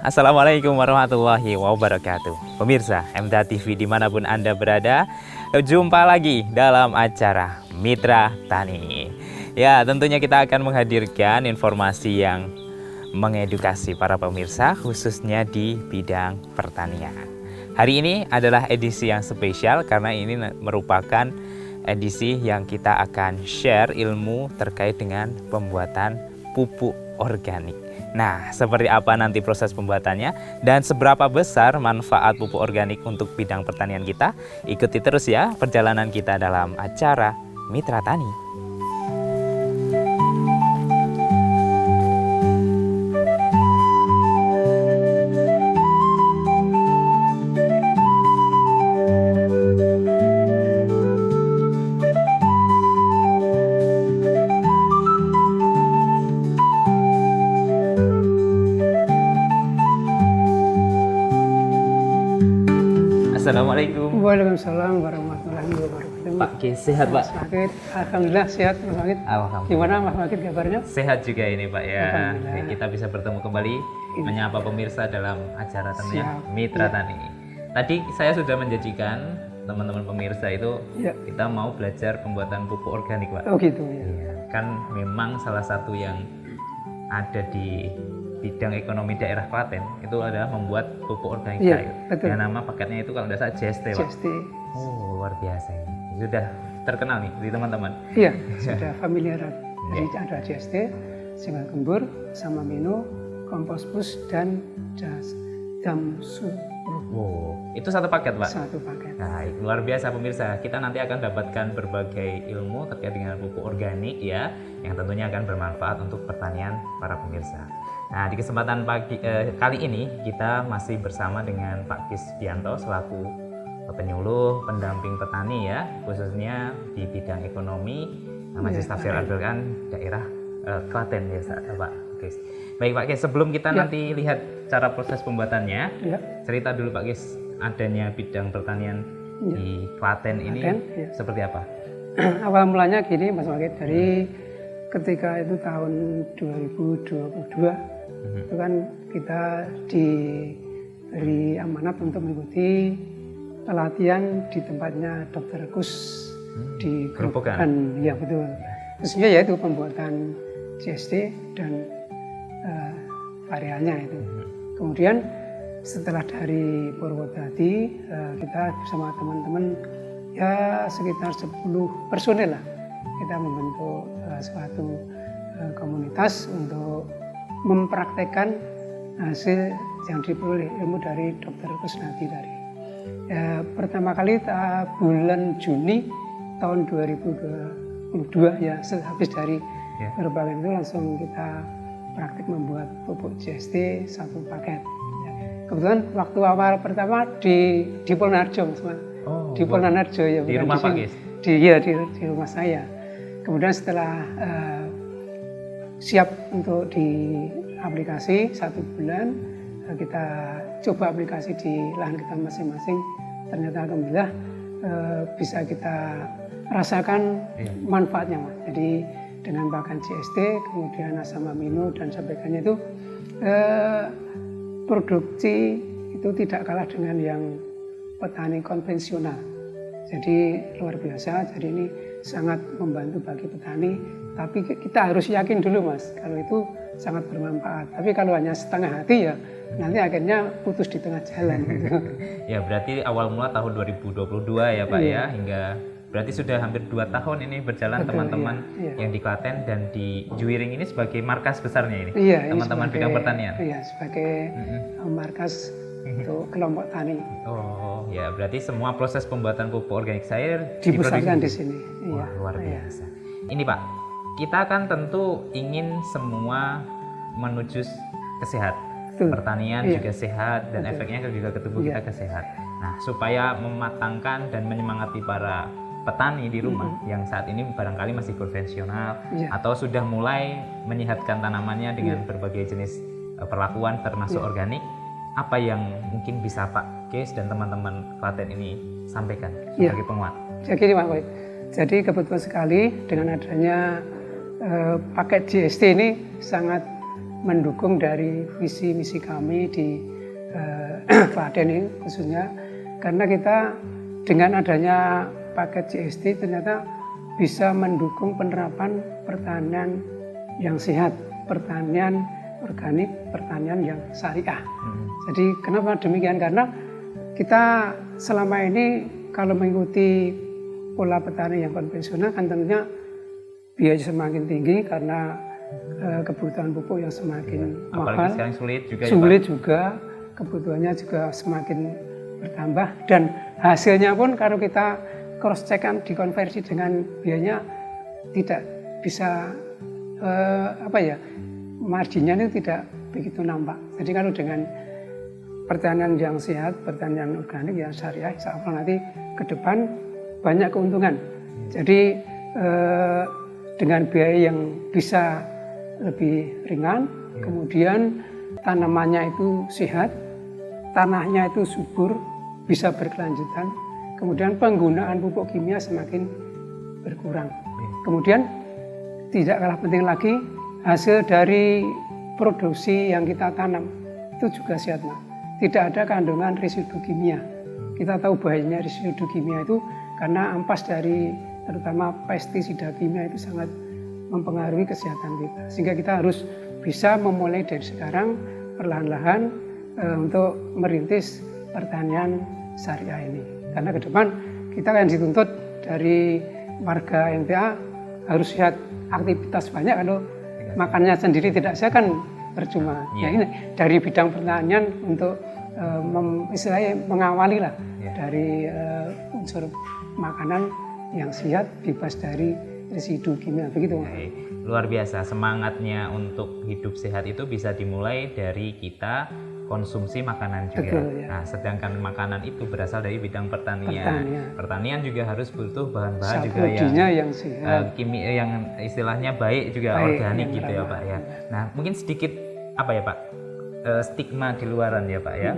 Assalamualaikum warahmatullahi wabarakatuh. Pemirsa MTA TV dimanapun Anda berada, jumpa lagi dalam acara Mitra Tani. Ya, tentunya kita akan menghadirkan informasi yang mengedukasi para pemirsa, khususnya di bidang pertanian. Hari ini adalah edisi yang spesial karena ini merupakan edisi yang kita akan share ilmu terkait dengan pembuatan pupuk organik. Nah, seperti apa nanti proses pembuatannya dan seberapa besar manfaat pupuk organik untuk bidang pertanian kita? Ikuti terus ya perjalanan kita dalam acara Mitra Tani. Assalamualaikum. Waalaikumsalam warahmatullahi wabarakatuh. Pak Kis, sehat Pak? Sakit, alhamdulillah sehat Mas Magid. Alhamdulillah. Gimana Mas Magid kabarnya? Sehat juga ini Pak ya. Alhamdulillah. Ya, kita bisa bertemu kembali menyapa pemirsa dalam acara tentunya Siap. Mitra Ya. Tani. Tadi saya sudah menjanjikan teman-teman pemirsa itu Ya. kita mau belajar pembuatan pupuk organik Pak. Oh gitu ya. Iya, kan memang salah satu yang ada di bidang ekonomi daerah Klaten itu adalah membuat pupuk organik Iya, cair. betul. Yang nama paketnya itu kalau tidak salah JST Pak. JST. Oh, luar biasa ini. Sudah terkenal nih di teman-teman. Iya, sudah familiar. Jadi ada JST, singal gembur, sama mino, kompos plus dan damsu. Wow, itu satu paket Pak? Satu paket. Baik, luar biasa pemirsa. Kita nanti akan dapatkan berbagai ilmu terkait dengan pupuk organik ya, yang tentunya akan bermanfaat untuk pertanian para pemirsa. Nah, di kesempatan kali ini kita masih bersama dengan Pak Kis Bianto selaku penyuluh pendamping petani ya, khususnya di bidang ekonomi Majelis Tafsir Al-Quran daerah Klaten ya Pak Kis. Baik Pak Kis, sebelum kita nanti lihat cara proses pembuatannya, cerita dulu Pak Kis adanya bidang pertanian di Klaten ini seperti apa? Awal mulanya gini Mas Magid, dari ketika itu tahun 2022 itu kan kita diberi amanat untuk mengikuti pelatihan di tempatnya Dr. Kus di Grobogan. Ya betul. Khususnya yaitu pembuatan JST dan variannya itu. Kemudian setelah dari Purwodadi kita bersama teman-teman ya sekitar 10 personel lah, kita membentuk suatu komunitas untuk mempraktekkan hasil yang diperoleh ilmu dari Dr. Kusnadi tadi. Pertama kali bulan Juni tahun 2022 ya, habis dari Grobogan itu langsung kita praktik membuat pupuk JST satu paket. Kebetulan waktu awal pertama di Polnarjo, di Polnarjo ya, di rumah Pak Kis? Di rumah saya. Kemudian setelah siap untuk di aplikasi 1 bulan, kita coba aplikasi di lahan kita masing-masing. Ternyata alhamdulillah bisa kita rasakan manfaatnya Mas. Jadi dengan pakan JST, kemudian asam amino dan sampaikannya itu produksi itu tidak kalah dengan yang petani konvensional. Jadi luar biasa. Jadi ini sangat membantu bagi petani. Tapi kita harus yakin dulu Mas, kalau itu sangat bermanfaat. Tapi kalau hanya setengah hati ya nanti akhirnya putus di tengah jalan. Gitu. Ya berarti awal mula tahun 2022 ya Pak ya, hingga berarti sudah hampir 2 tahun ini berjalan teman-teman yang di Klaten dan di Juwiring ini sebagai markas besarnya ini, teman-teman bidang pertanian. Iya, sebagai markas untuk kelompok tani. Oh ya, berarti semua proses pembuatan pupuk organik cair dipusatkan di sini. Wah, luar biasa. Ini Pak, kita kan tentu ingin semua menuju kesehatan. Pertanian juga sehat dan efeknya juga ke tubuh kita sehat. Nah, supaya mematangkan dan menyemangati para petani di rumah yang saat ini barangkali masih konvensional atau sudah mulai menyehatkan tanamannya dengan berbagai jenis perlakuan termasuk organik, apa yang mungkin bisa Pak Kis dan teman-teman Klaten ini sampaikan sebagai penguat? Jadi Pak Wid, jadi kebetulan sekali dengan adanya paket JST ini sangat mendukung dari visi misi kami di Klaten ini khususnya, karena kita dengan adanya paket GST ternyata bisa mendukung penerapan pertanian yang sehat, pertanian organik, pertanian yang syariah. Jadi kenapa demikian? Karena kita selama ini kalau mengikuti pola petani yang konvensional kan tentunya biaya semakin tinggi karena kebutuhan pupuk yang semakin mahal. Apalagi sekarang sulit juga. Sulit juga, kebutuhannya juga semakin bertambah dan hasilnya pun kalau kita cross check kan dikonversi dengan biayanya tidak bisa marginnya itu tidak begitu nampak. Jadi kalau dengan pertanian yang sehat, pertanian organik yang syariah, insya Allah nanti ke depan banyak keuntungan. Jadi dengan biaya yang bisa lebih ringan, kemudian tanamannya itu sehat, tanahnya itu subur, bisa berkelanjutan, kemudian penggunaan pupuk kimia semakin berkurang. Kemudian tidak kalah penting lagi, hasil dari produksi yang kita tanam itu juga sehat, Mas. Tidak ada kandungan residu kimia. Kita tahu bahayanya residu kimia itu karena ampas dari terutama pestisida kimia itu sangat mempengaruhi kesehatan kita. Sehingga kita harus bisa memulai dari sekarang perlahan-lahan untuk merintis pertanian syariah ini. Karena ke depan kita akan dituntut dari warga MTA harus sehat, aktivitas banyak, kalau makannya sendiri tidak sehat kan percuma. Nah ini dari bidang pertanian untuk istilahnya mengawali lah dari unsur makanan yang sehat bebas dari residu kimia, begitu. Luar biasa, semangatnya untuk hidup sehat itu bisa dimulai dari kita konsumsi makanan juga. Betul, ya. Nah, sedangkan makanan itu berasal dari bidang pertanian. Pertanian juga harus butuh bahan-bahan juga yang sehat, kimia yang istilahnya baik juga, organik gitu ya Pak ya. Nah, mungkin sedikit apa ya Pak, stigma di luaran ya Pak ya.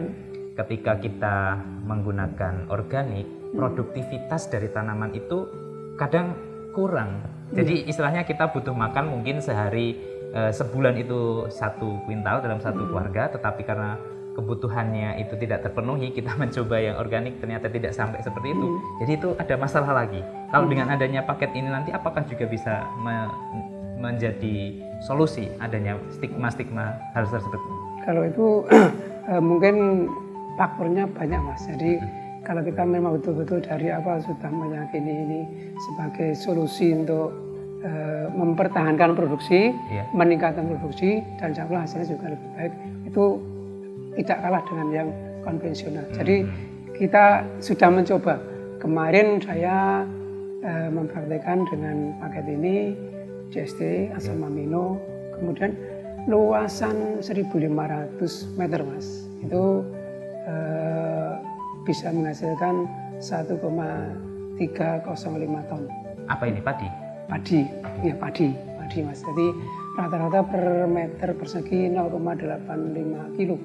Ketika kita menggunakan organik, produktivitas dari tanaman itu kadang kurang. Jadi istilahnya kita butuh makan mungkin sehari sebulan itu 1 kuintal dalam satu keluarga, tetapi karena kebutuhannya itu tidak terpenuhi, kita mencoba yang organik ternyata tidak sampai seperti itu. Jadi itu ada masalah lagi. Kalau dengan adanya paket ini nanti apakah juga bisa menjadi solusi adanya stigma-stigma hal tersebut? Kalau itu mungkin faktornya banyak, Mas. Jadi kalau kita memang betul-betul dari awal sudah meyakini ini sebagai solusi untuk mempertahankan produksi, meningkatkan produksi, dan insya Allah hasilnya juga lebih baik, itu tidak kalah dengan yang konvensional. Jadi kita sudah mencoba. Kemarin saya mempraktekkan dengan paket ini, GST, asam amino, kemudian luasan 1.500 meter, Mas. Itu bisa menghasilkan 1,305 ton. Apa ini, padi? Padi, ya padi Mas. Jadi rata-rata per meter persegi 0,85 kilo.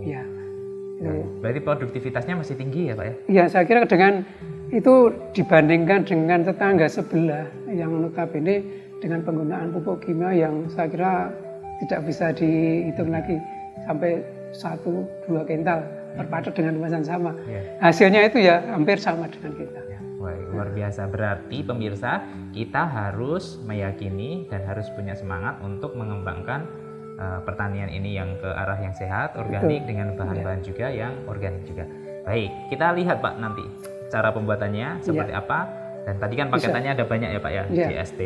Ya. Berarti produktivitasnya masih tinggi ya Pak ya? Ya, saya kira dengan itu dibandingkan dengan tetangga sebelah yang notabene dengan penggunaan pupuk kimia yang saya kira tidak bisa dihitung lagi sampai 1-2 kintal berpatok dengan luasan sama. Hasilnya itu ya hampir sama dengan kita. Wah, luar biasa. Berarti pemirsa, kita harus meyakini dan harus punya semangat untuk mengembangkan pertanian ini yang ke arah yang sehat, organik, dengan bahan-bahan juga yang organik juga. Baik, kita lihat Pak nanti cara pembuatannya seperti apa. Dan tadi kan paketannya ada banyak ya Pak ya, GST,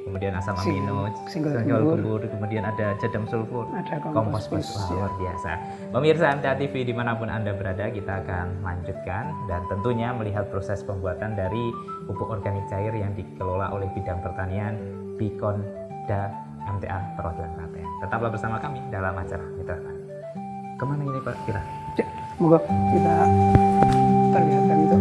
kemudian asam amino, senggol gembur, kemudian ada jadam sulfur, ada kompos. Wah, luar biasa. Pemirsa MTA TV dimanapun Anda berada, kita akan lanjutkan dan tentunya melihat proses pembuatan dari pupuk organik cair yang dikelola oleh bidang pertanian Bikonda MTA Perwakilan Klaten. Tetaplah bersama kami dalam acara Mitra Tani. Kemana ini Pak kira? Ya, moga kita perlihatkan itu.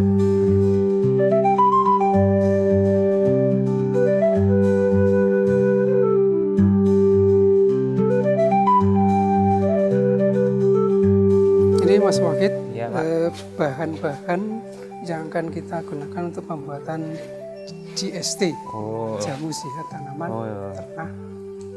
Ini Mas Wahid, bahan-bahan yang akan kita gunakan untuk pembuatan GST, jamu sehat tanaman, ternak,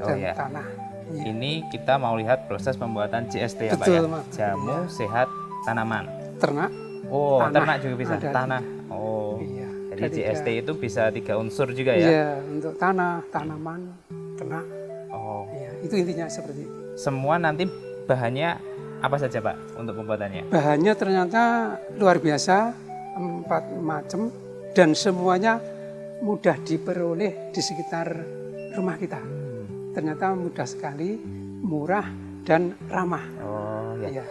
dan tanah. Ini kita mau lihat proses pembuatan JST ya Pak ya. Betul, Mas. Jamu sehat tanaman. Ternak. Oh, Tanah. ternak juga bisa. Ada Tanah. Oh. Iya. Jadi Ada JST itu bisa 3 unsur juga ya. Iya, untuk tanah, tanaman, ternak. Oh. Iya, itu intinya seperti itu. Semua nanti bahannya apa saja Pak untuk pembuatannya? Bahannya ternyata luar biasa, 4 macam dan semuanya mudah diperoleh di sekitar rumah kita. Ternyata mudah sekali, murah dan ramah. Oh ya. Iya.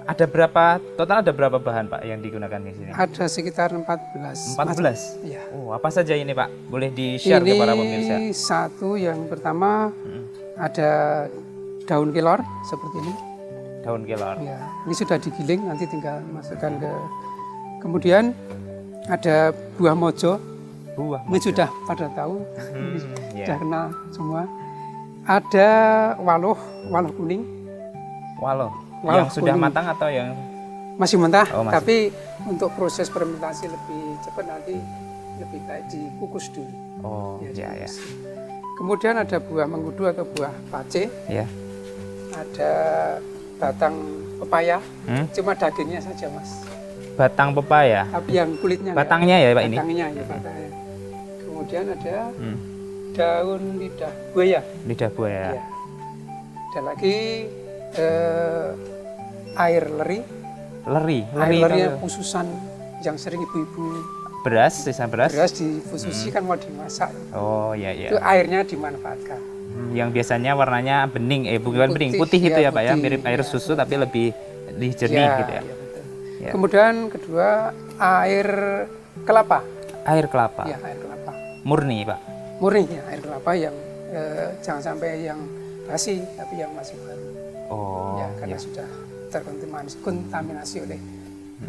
Ada berapa total, ada berapa bahan Pak yang digunakan di sini? Ada sekitar 14. 14. Iya. Oh, apa saja ini Pak? Boleh di-share ke para pemirsa? Ini satu yang pertama ada daun kelor seperti ini. Daun kelor. Ya, ini sudah digiling, nanti tinggal masukkan ke. Kemudian ada buah mojo. Buah. Ini sudah pada tahu, ini iya. sudah kenal semua. Ada waloh kuning, Waloh. Waloh Yang sudah kuning. matang atau yang masih mentah, Oh, masih. tapi untuk proses fermentasi lebih cepat nanti lebih baik dikukus dulu. Oh, ya ya. dikukus. Kemudian ada buah mengkudu atau buah pace, Ya. ada batang pepaya, Hmm? cuma dagingnya saja mas, Batang pepaya. tapi yang kulitnya enggak. Batangnya ya Pak ini. Batangnya ya batangnya. Kemudian ada Hmm. daun lidah buaya. Lidah buaya. Ya. Ada lagi air leri. Leri. Air Leri leri tahu. khususan yang sering ibu-ibu Beras, sisa beras. beras dikhususi kan mau dimasak. Oh iya iya. Itu airnya dimanfaatkan. Yang biasanya warnanya bening, bukan bening, putih itu ya Pak ya, putih, mirip air ya. susu tapi lebih jernih gitu ya. betul. Ya. Kemudian kedua air kelapa. Air kelapa. Ya, air kelapa. Murni Pak. Murni ya, air kelapa yang jangan sampai yang basi tapi yang masih baru. Oh. Ya, karena ya. sudah terkontaminasi oleh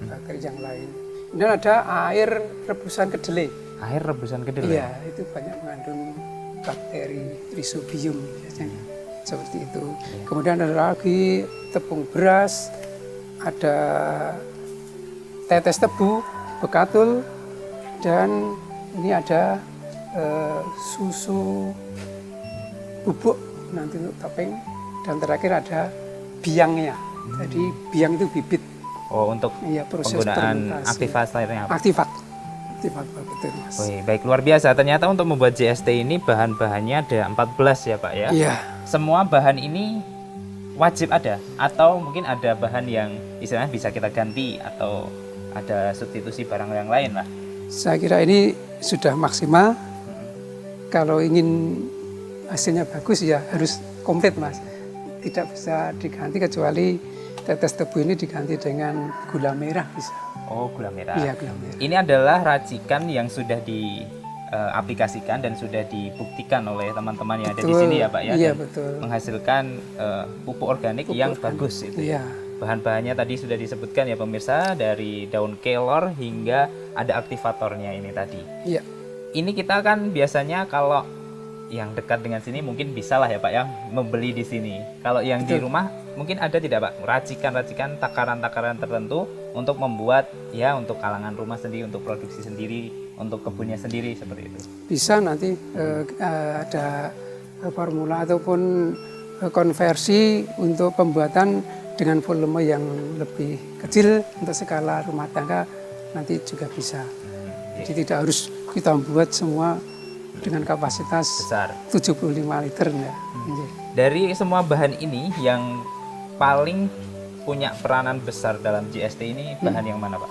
bakteri yang lain. Kemudian ada air rebusan kedelai. Air rebusan kedelai. Iya, itu banyak mengandung bakteri Rhizobium biasanya. Seperti itu. Kemudian ada lagi tepung beras, ada tetes tebu, bekatul, dan ini ada susu bubuk nanti untuk topping, dan terakhir ada biangnya. Jadi biang itu bibit. Oh, untuk Iya, proses penggunaan fermentasi. aktivatornya apa? Aktifat betul mas. Wih, baik, luar biasa. Ternyata untuk membuat JST ini bahan-bahannya ada 14 ya Pak ya. Iya. Semua bahan ini wajib ada atau mungkin ada bahan yang istilahnya bisa kita ganti atau ada substitusi barang yang lain lah. Saya kira ini sudah maksimal. Kalau ingin hasilnya bagus ya harus komplit mas. Tidak bisa diganti kecuali tetes tebu ini diganti dengan gula merah bisa. Oh, gula merah. Iya, gula merah. Ini adalah racikan yang sudah diaplikasikan dan sudah dibuktikan oleh teman-teman yang ada di Betul. sini ya Pak ya. Iya, dan betul. menghasilkan pupuk organik yang bagus itu. Iya. Bahan-bahannya tadi sudah disebutkan ya pemirsa, dari daun kelor hingga ada aktivatornya ini tadi. Iya. Ini kita kan biasanya kalau yang dekat dengan sini mungkin bisa lah ya Pak ya membeli di sini. Kalau yang di Betul. rumah mungkin ada tidak Pak racikan-racikan takaran-takaran tertentu untuk membuat ya untuk kalangan rumah sendiri, untuk produksi sendiri, untuk kebunnya sendiri seperti itu. Bisa nanti ada formula ataupun konversi untuk pembuatan dengan volume yang lebih kecil untuk skala rumah tangga nanti juga bisa. Jadi tidak harus kita buat semua dengan kapasitas Besar. 75 liter ya. Dari semua bahan ini yang paling punya peranan besar dalam JST ini bahan yang mana Pak?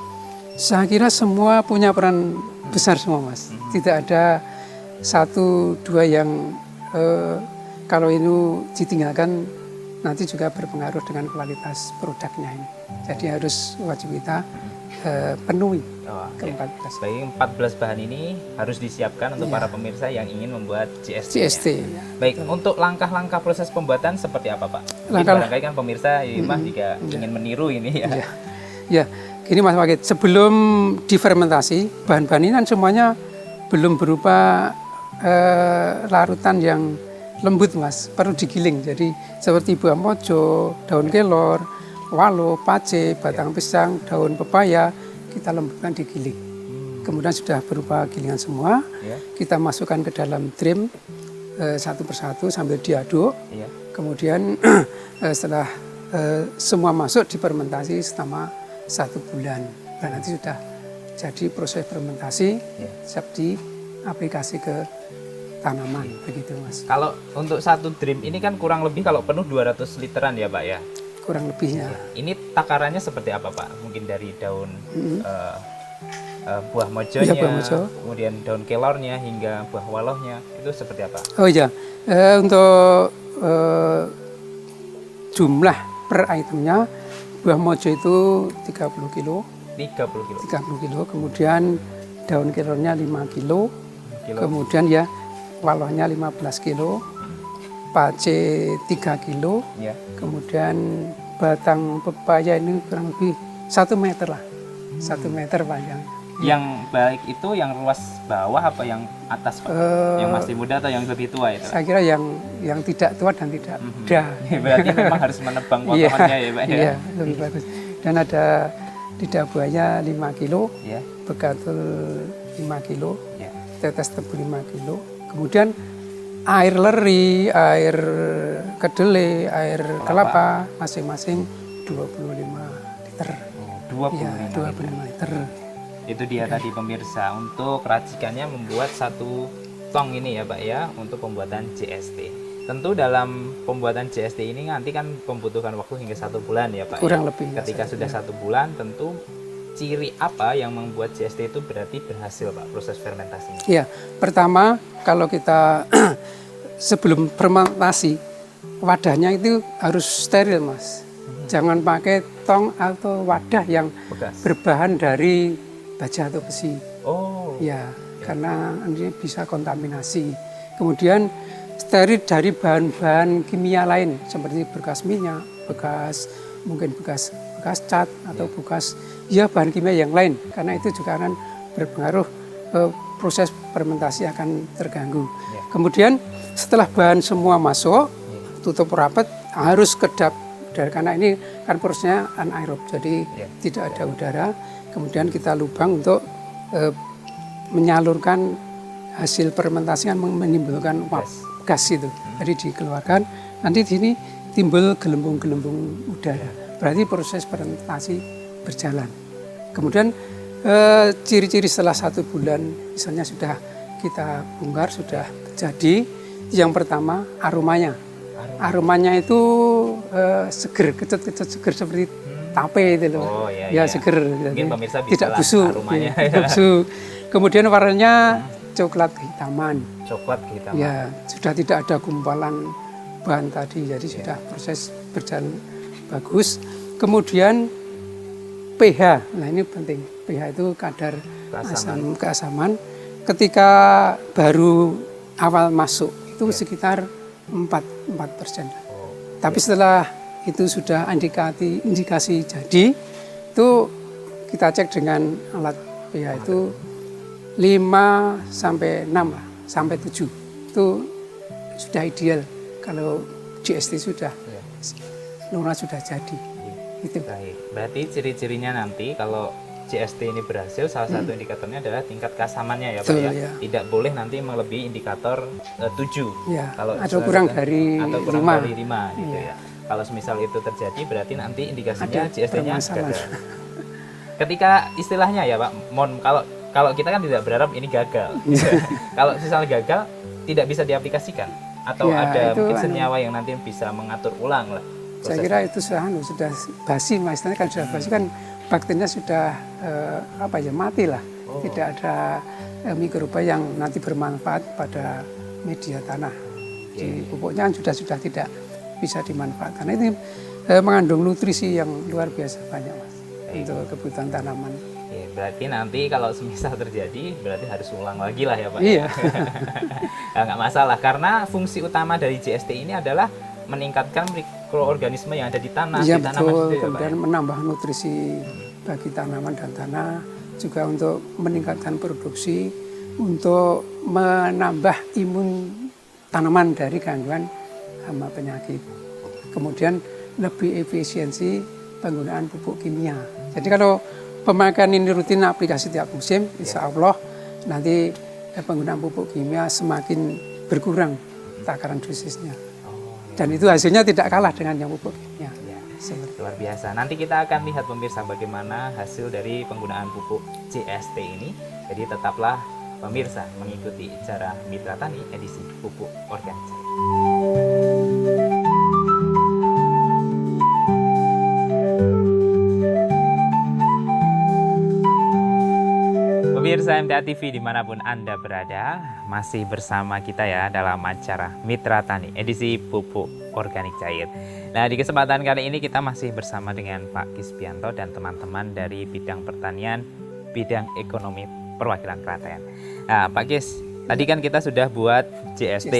Saya kira semua punya peran besar semua mas. Tidak ada satu dua yang kalau ini ditinggalkan nanti juga berpengaruh dengan kualitas produknya ini. Jadi harus wajib kita penuhi ke-14. Baik, 14 bahan ini harus disiapkan untuk para pemirsa yang ingin membuat JST. JST. Baik, untuk langkah-langkah proses pembuatan seperti apa Pak? Mungkin barangkali kan pemirsa di rumah jika ingin meniru ini ya. Ya, gini Mas Wakid, sebelum difermentasi, bahan-bahan ini kan semuanya belum berupa larutan yang lembut Mas, perlu digiling. Jadi seperti buah mojo, daun kelor, walo, pace, batang pisang, daun pepaya, kita lembutkan digiling. Kemudian sudah berupa gilingan semua, kita masukkan ke dalam drum satu persatu sambil diaduk. Iya. Kemudian setelah semua masuk difermentasi selama 1 bulan. Dan nanti sudah jadi proses fermentasi, siap diaplikasi ke tanaman, begitu Mas. Kalau untuk satu drim ini kan kurang lebih kalau penuh 200 literan ya Pak ya? Kurang lebihnya. Ini takarannya seperti apa Pak? Mungkin dari daun buah mojonya, Iya, buah mojo. kemudian daun kelornya hingga buah walohnya, itu seperti apa? Oh iya, untuk jumlah per itemnya, buah mojo itu 30 kilo, 30 kilo. 30 kilo, kemudian daun kelornya 5 kilo, Kilo. kemudian ya walohnya 15 kilo, pace 3 kilo, Ya. kemudian batang pepaya ini kurang lebih 1 meter lah, 1 meter panjang. Yang baik itu yang ruas bawah apa yang atas Pak? Yang masih muda atau yang lebih tua itu? Saya kira yang tidak tua dan tidak muda. Berarti memang harus menebang potongannya ya Pak ya? Iya, lebih bagus. Dan ada lidah buahnya 5 kilo, Ya. begatul 5 kilo, Ya. tetes tebu 5 kilo. Kemudian air leri, air kedelai, air kelapa masing-masing 25 liter. 25 Iya, 25 liter. Itu dia tadi pemirsa, untuk racikannya membuat 1 tong ini ya Pak ya, untuk pembuatan JST. Tentu dalam pembuatan JST ini nanti kan membutuhkan waktu hingga 1 bulan ya Pak. Kurang ya? lebih. Ketika sudah 1 bulan, tentu ciri apa yang membuat JST itu berarti berhasil Pak proses fermentasinya? Iya, pertama kalau kita sebelum fermentasi wadahnya itu harus steril Mas. Jangan pakai tong atau wadah yang Bekas. berbahan dari baja atau besi. Oh. Ya, karena ini bisa kontaminasi. Kemudian steril dari bahan-bahan kimia lain seperti bekas minyak, mungkin bekas cat atau bekas bahan kimia yang lain. Karena itu juga akan berpengaruh proses fermentasi akan terganggu. Kemudian setelah bahan semua masuk, tutup rapat, harus kedap. Karena ini kan prosesnya anaerob, jadi tidak ada udara. Kemudian kita lubang untuk menyalurkan hasil fermentasi yang menimbulkan gas itu. Jadi dikeluarkan, nanti di sini timbul gelembung-gelembung udara. Berarti proses fermentasi berjalan. Kemudian ciri-ciri setelah 1 bulan, misalnya sudah kita bongkar, sudah jadi. Yang pertama aromanya. Aromanya itu seger, kecut-kecut seger seperti tape itu loh. Oh, iya. Seger. Mungkin pemirsa bisa tidak lah busuk. aromanya. Tidak busuk. Kemudian warnanya coklat kehitaman. Coklat kehitaman. Ya, sudah tidak ada gumpalan bahan tadi, jadi sudah proses berjalan bagus. Kemudian pH, nah ini penting. pH itu kadar keasaman. Ketika baru awal masuk itu sekitar 4%. Tapi setelah itu sudah indikasi jadi, itu kita cek dengan alat pH itu 5 sampai 6 lah, sampai 7. Itu sudah ideal kalau JST sudah Nora sudah jadi. Itu. Baik. Berarti ciri-cirinya nanti kalau JST ini berhasil, salah satu indikatornya adalah tingkat keasamannya ya Pak ya. Ya. Tidak boleh nanti melebihi indikator 7. Ya. Kalau atau kurang dari 5. Dari 5 gitu ya. Kalau semisal itu terjadi berarti nanti indikasinya JST-nya gagal. Ketika istilahnya ya Pak, kalau kita kan tidak berharap ini gagal. Kalau misal gagal tidak bisa diaplikasikan atau ada mungkin senyawa yang nanti bisa mengatur ulang lah. Saya kira itu sudah basi, Mas. Istilahnya kan sudah basi kan bakterinya sudah mati lah. Tidak ada mikroba yang nanti bermanfaat pada media tanah. Di pupuknya sudah tidak bisa dimanfaatkan. Karena ini mengandung nutrisi yang luar biasa banyak Mas untuk kebutuhan tanaman. Berarti nanti kalau semisal terjadi berarti harus ulang lagi lah ya Pak. Iya. Nggak masalah karena fungsi utama dari JST ini adalah meningkatkan mikroorganisme yang ada di tanah. Iya di tanaman betul. sendiri, Kemudian ya, Pak, menambah nutrisi bagi tanaman dan tanah, juga untuk meningkatkan produksi, untuk menambah imun tanaman dari gangguan hama penyakit. Kemudian lebih efisiensi penggunaan pupuk kimia. Jadi kalau pemakaian ini rutin aplikasi tiap musim, insya Allah nanti penggunaan pupuk kimia semakin berkurang takaran dosisnya. Oh, ya. Dan itu hasilnya tidak kalah dengan yang pupuk kimia. Ya. Seperti Luar biasa. Nanti kita akan lihat pemirsa bagaimana hasil dari penggunaan pupuk CST ini. Jadi tetaplah pemirsa mengikuti cara Mitra Tani edisi pupuk organik cair. Pemirsa MTA TV dimanapun Anda berada, masih bersama kita ya dalam acara Mitra Tani edisi pupuk organik cair. Nah, di kesempatan kali ini kita masih bersama dengan Pak Kispianto dan teman-teman dari bidang pertanian, bidang ekonomi perwakilan Klaten. Nah, Pak Kis, tadi kan kita sudah buat JST,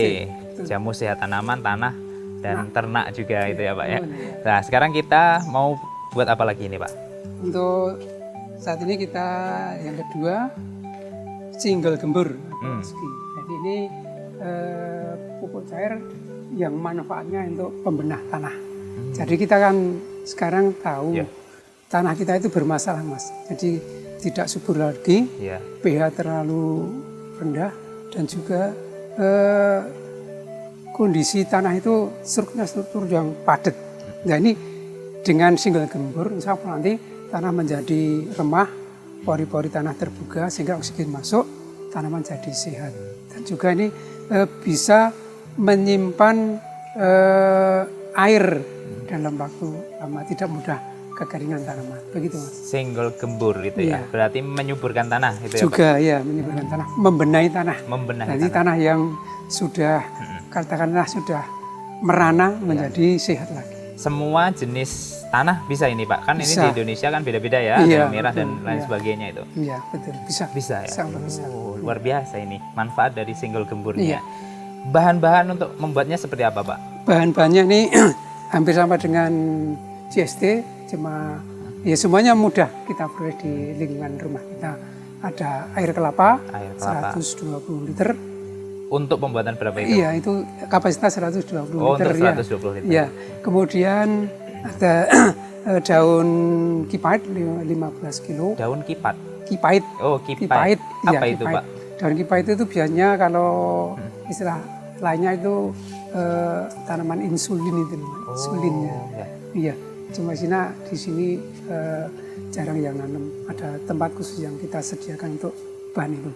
jamu sehat tanaman, tanah, dan ternak juga itu ya Pak ya. Nah, sekarang kita mau buat apa lagi ini Pak? untuk saat ini kita yang kedua single gembur. Jadi ini pupuk cair yang manfaatnya untuk pembenah tanah. Jadi kita kan sekarang tahu tanah kita itu bermasalah Mas. Jadi tidak subur lagi, pH terlalu rendah dan juga kondisi tanah itu struktur yang padat. Nah ini dengan single gembur insya Allah nanti tanah menjadi remah, pori-pori tanah terbuka sehingga oksigen masuk, tanaman jadi sehat. Dan juga ini bisa menyimpan air dalam waktu lama, tidak mudah kekeringan tanaman. Begitu Mas. Single gembur itu ya. Berarti menyuburkan tanah itu ya juga Pak? Ya, menyuburkan tanah, membenahi tanah. Jadi tanah yang sudah katakanlah sudah merana menjadi sehat lagi. Semua jenis tanah bisa ini Pak, kan bisa. Ini di Indonesia kan beda-beda ya, ada yang merah dan lain sebagainya itu. Iya betul, bisa. Bisa ya. Bisa. Luar biasa ini manfaat dari single gemburnya. Bahan-bahan untuk membuatnya seperti apa Pak? Bahan-bahannya ini hampir sama dengan CST, cuma ya semuanya mudah kita peroleh di lingkungan rumah kita. Ada air kelapa. 120 liter. Untuk pembuatan berapa itu? Iya, itu kapasitas 120 liter. Untuk 120 liter. Ya. Kemudian ada daun kipait 15 kilo. Daun kipat? Kipait. Oh, kipait. Apa itu kipait. Pak? Daun kipait itu biasanya kalau istilah lainnya itu tanaman insulin itu. Insulinnya. Iya. Cuma di sini jarang yang nanam. Ada tempat khusus yang kita sediakan untuk bahan itu.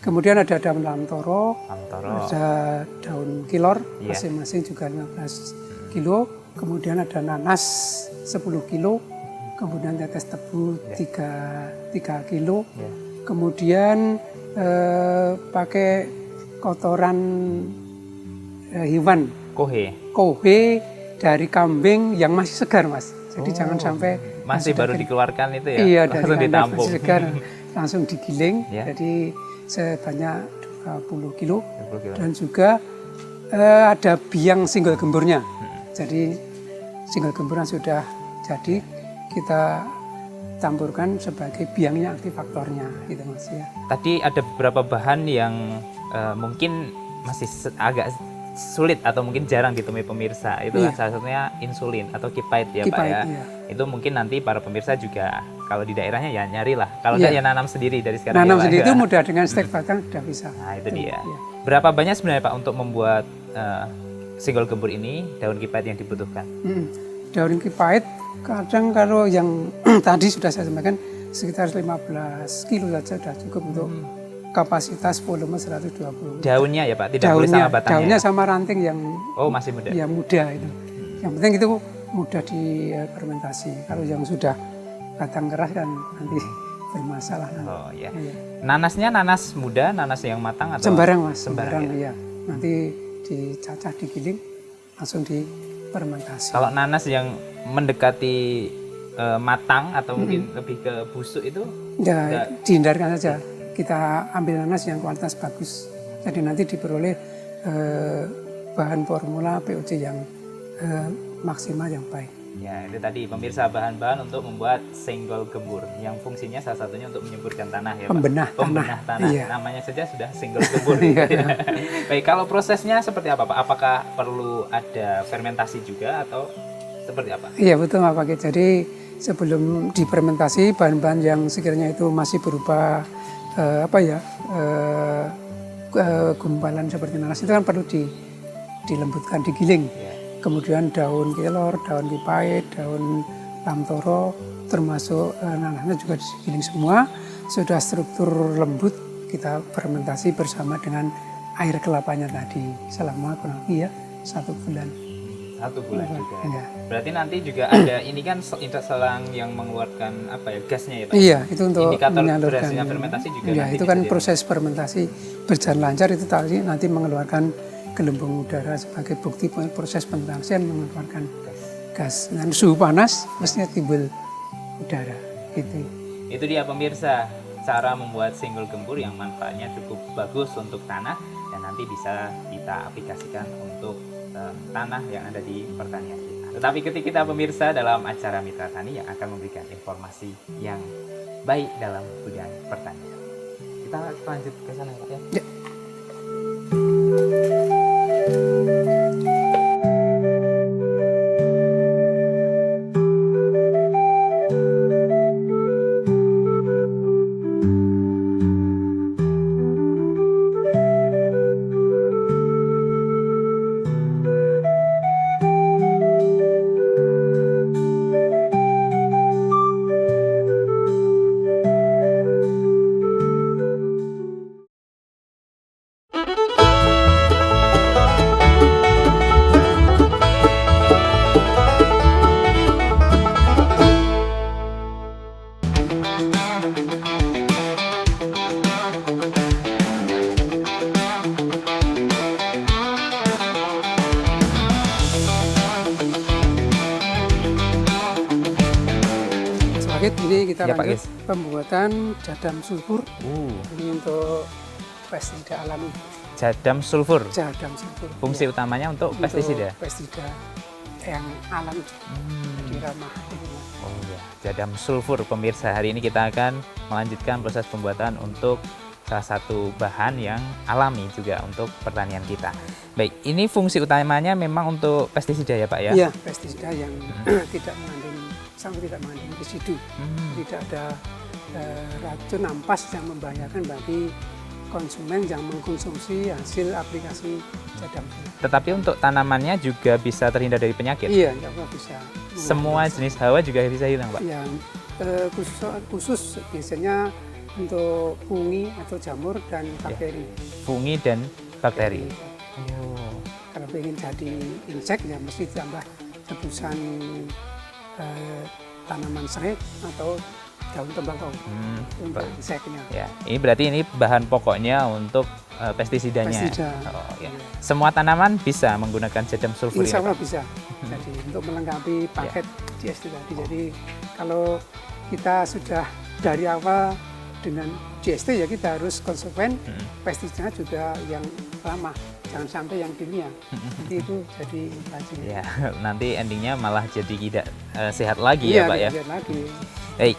Kemudian ada daun lamtoro, ada daun kilor, masing-masing juga 15 kilo. Kemudian ada nanas 10 kilo, kemudian tetes tebu 3 kilo. Kemudian pakai kotoran hewan, kohe dari kambing yang masih segar Mas. Jadi jangan sampai masih baru dikeluarkan itu ya, iya, langsung ditampung. Masih segar, langsung digiling. Jadi sebanyak 20 kilo. Dan juga ada biang single gemburnya. Jadi single gemburan sudah jadi, kita campurkan sebagai biangnya, aktifaktornya gitu Mas ya. Tadi ada beberapa bahan yang mungkin masih agak sulit atau mungkin jarang ditemui pemirsa. Itu kan salah satunya insulin atau kipait ya Pak ya. Itu mungkin nanti para pemirsa juga kalau di daerahnya ya nyarilah. Kalau enggak ya nanam sendiri dari sekarang. Nanam sendiri itu mudah, dengan stek batang sudah bisa. Nah itu dia. Berapa banyak sebenarnya Pak untuk membuat single gembur ini daun kipait yang dibutuhkan? Daun kipait kadang kalau yang tadi sudah saya sampaikan sekitar 15 kilo saja sudah cukup untuk kapasitas volume 120. Daunnya ya Pak, tidak boleh sama batangnya. Daunnya sama ranting yang masih muda. Ya muda itu. Yang penting itu mudah difermentasi. Kalau yang sudah batang keras kan nanti bermasalah. Oh iya. Nanasnya nanas muda, nanas yang matang atau sembarang Mas? Sembarang ya. Nanti dicacah, digiling, langsung difermentasi. Kalau nanas yang mendekati matang atau mungkin lebih ke busuk itu? Ya dihindarkan saja. Kita ambil nanas yang kualitas bagus. Jadi nanti diperoleh bahan formula POC yang maksimal, yang baik. Ya, itu tadi pemirsa bahan-bahan untuk membuat single gembur yang fungsinya salah satunya untuk menyuburkan tanah ya Pak. Pembenah tanah. Iya. Namanya saja sudah single gembur. Baik, kalau prosesnya seperti apa Pak? Apakah perlu ada fermentasi juga atau seperti apa? Iya betul Pak Pakit. Jadi sebelum difermentasi, bahan-bahan yang sekiranya itu masih berupa gumpalan seperti nanas itu kan perlu dilembutkan, digiling. Ya. Kemudian daun kelor, daun pipait, daun lamtoro, termasuk nanahnya juga digiling semua. Sudah struktur lembut, kita fermentasi bersama dengan air kelapanya tadi selama kurang lebih ya 1 bulan. 1 bulan juga. Iya. Berarti nanti juga ada ini kan selang yang mengeluarkan apa ya, gasnya ya Pak? Iya, itu untuk indikator menyalurkan. berhasilnya fermentasi juga Iya, nanti itu bisa kan jadi. proses fermentasi berjalan lancar itu tadi nanti mengeluarkan gelembung udara sebagai bukti proses fermentasi mengeluarkan gas. Dengan suhu panas mestinya timbul udara gitu. Itu dia pemirsa, cara membuat singgul gembur yang manfaatnya cukup bagus untuk tanah dan nanti bisa kita aplikasikan untuk tanah yang ada di pertanian kita. Tetapi ketika kita pemirsa dalam acara Mitra Tani yang akan memberikan informasi yang baik dalam bidang pertanian. Kita lanjut ke sana Pak ya. Ya. Ini kita Ya, Pak lanjut Gis. pembuatan jadam sulfur. Ini untuk pestisida alami. Jadam sulfur. Jadam sulfur. Fungsi Ya, utamanya untuk untuk pestisida. pestisida yang alami, jadi ramah lingkungan. Oh ya, jadam sulfur pemirsa. Hari ini kita akan melanjutkan proses pembuatan untuk salah satu bahan yang alami juga untuk pertanian kita. Baik, ini fungsi utamanya memang untuk pestisida ya Pak ya? Iya, pestisida yang tidak mengandung residu, tidak ada racun ampas yang membahayakan bagi konsumen yang mengkonsumsi hasil aplikasi jadam sulfur. Tetapi untuk tanamannya juga bisa terhindar dari penyakit? Iya, juga bisa. Semua jenis hawa juga bisa hilang Pak? Yang khusus biasanya untuk fungi atau jamur dan bakteri. Fungi dan bakteri. Oh. Kalau ingin jadi insek ya mesti ditambah tebusan tanaman serai atau daun tembakau untuk inseknya. Ya, ini berarti ini bahan pokoknya untuk pestisidanya. Pestisida. Oh, ya. Semua tanaman bisa menggunakan jadam sulfur Insya ini, Allah Pak? bisa. Jadi untuk melengkapi paket GST tadi. Jadi kalau kita sudah dari awal dengan GST ya kita harus konsekuen. Pestisida juga yang ramah, jangan sampai yang kimia. Nanti itu jadi inflasi. Ya, nanti endingnya malah jadi tidak sehat lagi ya Pak ya. Iya, lagi. Baik,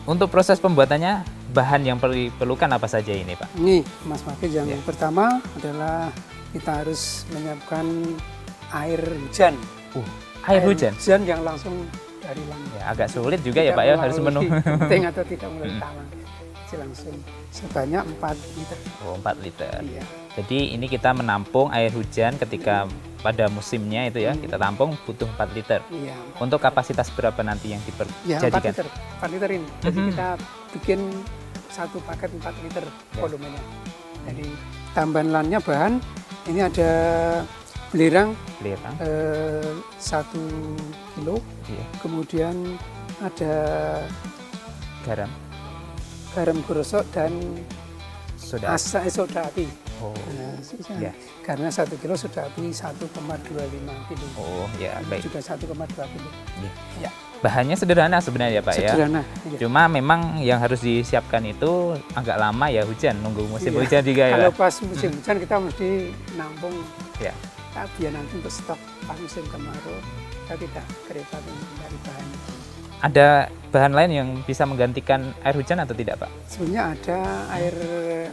untuk proses pembuatannya bahan yang diperlukan apa saja ini Pak? Ini Mas Fakir yang pertama adalah kita harus menyiapkan air hujan. Air hujan? Hujan yang langsung dari langit. Ya, agak sulit juga ya Pak ya, harus memenuhi. Penting atau tidak melalui talang. Langsung sebanyak 4 liter. Oh, 4 liter. Iya. Jadi ini kita menampung air hujan ketika pada musimnya itu ya, kita tampung butuh 4 liter. Iya. Untuk kapasitas berapa nanti yang Ya, 4 diperjadikan? liter. 4 liter ini. Jadi kita bikin satu paket 4 liter volumenya. Jadi tambahan lainnya bahan ini ada belerang Belerang. 1 kilo. Iya. Kemudian ada Garam, garam gosok dan soda. soda api. Oh. Nah, Ya. karena 1 kilo soda api 1,25 kilo. Oh, ya baik. Juga 1,2 kilo. Ya. Bahannya sederhana sebenarnya Pak ya. Sederhana. Iya. Cuma memang yang harus disiapkan itu agak lama ya, hujan, nunggu musim Iya. hujan juga ya. Kalau Pak? pas musim hujan kita mesti nampung Ya. biar nanti untuk stok pas musim kemarau kita tidak kerepotan mencari bahan. Ada bahan lain yang bisa menggantikan air hujan atau tidak Pak? Sebenarnya ada air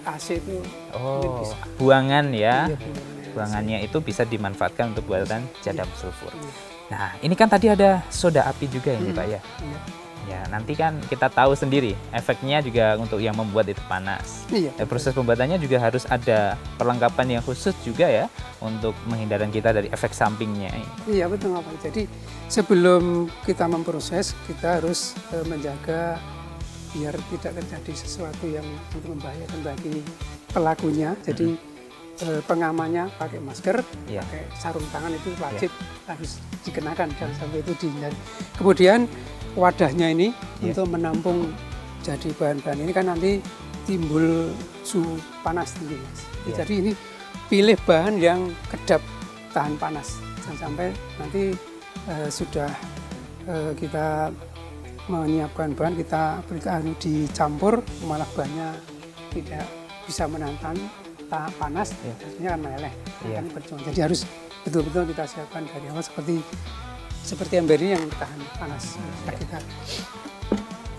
AC itu. Oh, bisa. buangan ya. Iya, buangannya. Buangannya itu bisa dimanfaatkan untuk buatan jadam sulfur. Iya. Nah, ini kan tadi ada soda api juga ini Pak ya. Iya. Ini Ya, nanti kan kita tahu sendiri efeknya juga untuk yang membuat itu panas. Iya. Proses pembuatannya juga harus ada perlengkapan yang khusus juga ya untuk menghindarkan kita dari efek sampingnya. Iya betul Pak. Jadi sebelum kita memproses kita harus menjaga biar tidak terjadi sesuatu yang membahayakan bagi pelakunya. Jadi pengamannya pakai masker, Iya. pakai sarung tangan itu wajib harus dikenakan, jangan sampai itu dihindari. Kemudian wadahnya ini untuk menampung jadi bahan-bahan ini kan nanti timbul suhu panas tinggi Mas. Jadi ini pilih bahan yang kedap tahan panas, jangan sampai nanti sudah kita menyiapkan bahan kita berikan dicampur malah bahannya tidak bisa menahan panas, biasanya kan meleleh, kan percuma. Jadi harus betul-betul kita siapkan dari awal seperti ember ini yang tahan panas kita.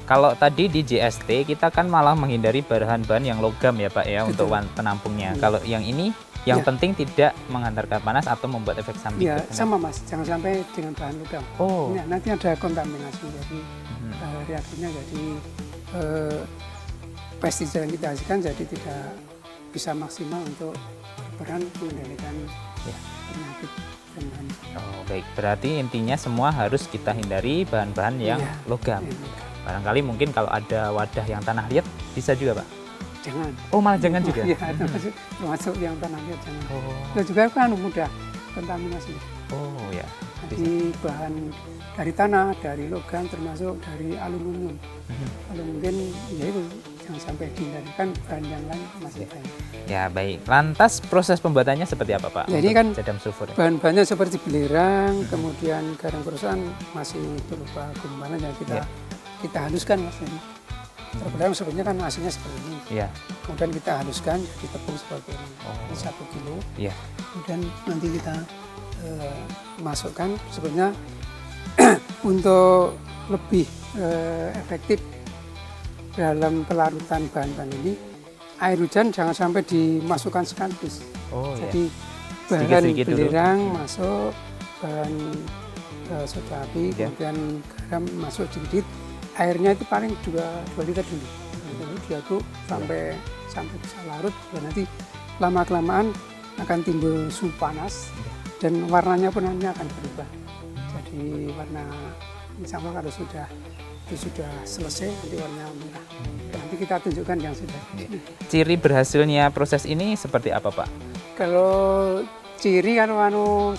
Kalau tadi di JST kita kan malah menghindari bahan-bahan yang logam ya Pak ya. Betul. Untuk penampungnya. Kalau yang ini yang penting tidak menghantarkan panas atau membuat efek samping. Iya sama Mas, jangan sampai dengan bahan logam. Nah, nanti ada kontaminasi jadi reaksinya jadi pestisida yang kita hasilkan jadi tidak bisa maksimal untuk berperan mengendalikan penyakit. Oh baik, berarti intinya semua harus kita hindari bahan-bahan yang logam. Barangkali mungkin kalau ada wadah yang tanah liat bisa juga Pak? Jangan. Oh malah jangan juga? Iya, termasuk yang tanah liat jangan. Itu juga kan mudah kontaminasi. Oh ya. Jadi bahan dari tanah, dari logam termasuk dari aluminium. Kalau mungkin ya itu jangan sampai dihindarikan bahan yang lain masih banyak. Ya baik, lantas proses pembuatannya seperti apa Pak? Jadi kan jadam sulfur. Bahan-bahannya seperti belerang, kemudian garam perusahaan masih berupa gumpalan yang kita haluskan Mas. Terbelerang sebenarnya kan hasilnya seperti ini. Iya. Kemudian kita haluskan jadi tepung seperti ini. Ini 1 kilo. Iya. Kemudian nanti kita masukkan sebenarnya untuk lebih efektif dalam pelarutan bahan-bahan ini air hujan jangan sampai dimasukkan sekaligus. Jadi bahan belerang masuk, bahan soda api, kemudian garam masuk sedikit. Airnya itu paling 2 liter dulu. Lalu diaduk sampai bisa larut dan nanti lama-kelamaan akan timbul suhu panas dan warnanya pun nanti akan berubah. Jadi warna insya Allah kalau sudah selesai nanti warna merah. Nanti kita tunjukkan yang sudah. Ciri berhasilnya proses ini seperti apa Pak? Kalau ciri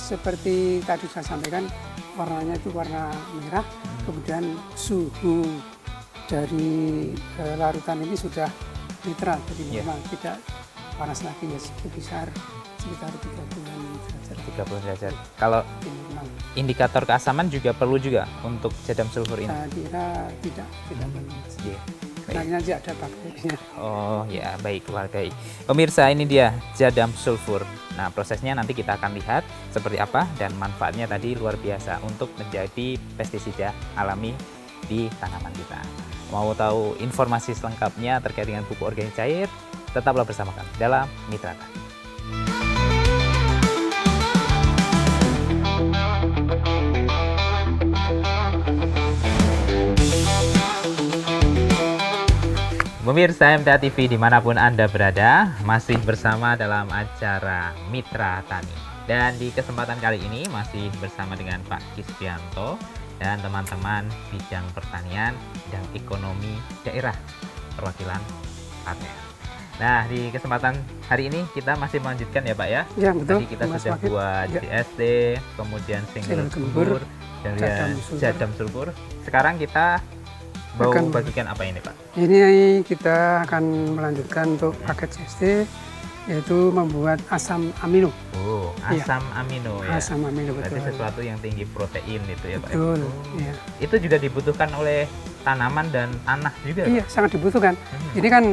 seperti tadi saya sampaikan warnanya itu warna merah, kemudian suhu dari larutan ini sudah netral, jadi memang tidak panas lagi ya, sebesar sekitar 30 derajat. Kalau indikator keasaman juga perlu juga untuk jadam sulfur ini? Saya kira tidak perlu. Karena aja ada bakterinya. Oh ya, baik wargai. Pemirsa, ini dia jadam sulfur. Nah, prosesnya nanti kita akan lihat seperti apa dan manfaatnya tadi luar biasa untuk menjadi pestisida alami di tanaman kita. Mau tahu informasi selengkapnya terkait dengan pupuk organik cair? Tetaplah bersama kami dalam Mitra Tani. Pemirsa MTA TV dimanapun Anda berada, masih bersama dalam acara Mitra Tani. Dan di kesempatan kali ini masih bersama dengan Pak Kisvianto dan teman-teman bidang pertanian dan ekonomi daerah perwakilan Klaten. Nah, di kesempatan hari ini kita masih melanjutkan ya Pak ya? Ya betul. Tadi kita sudah buat JST, kemudian single gembur, dan jadam sulfur. Sekarang kita bagikan apa ini Pak? Ini kita akan melanjutkan untuk paket JST, yaitu membuat asam amino. Oh, asam amino ya? Asam amino, betul. Berarti sesuatu yang tinggi protein itu ya Pak? Betul, iya. Itu juga dibutuhkan oleh tanaman dan tanah juga? Iya, Pak? sangat dibutuhkan. Ini kan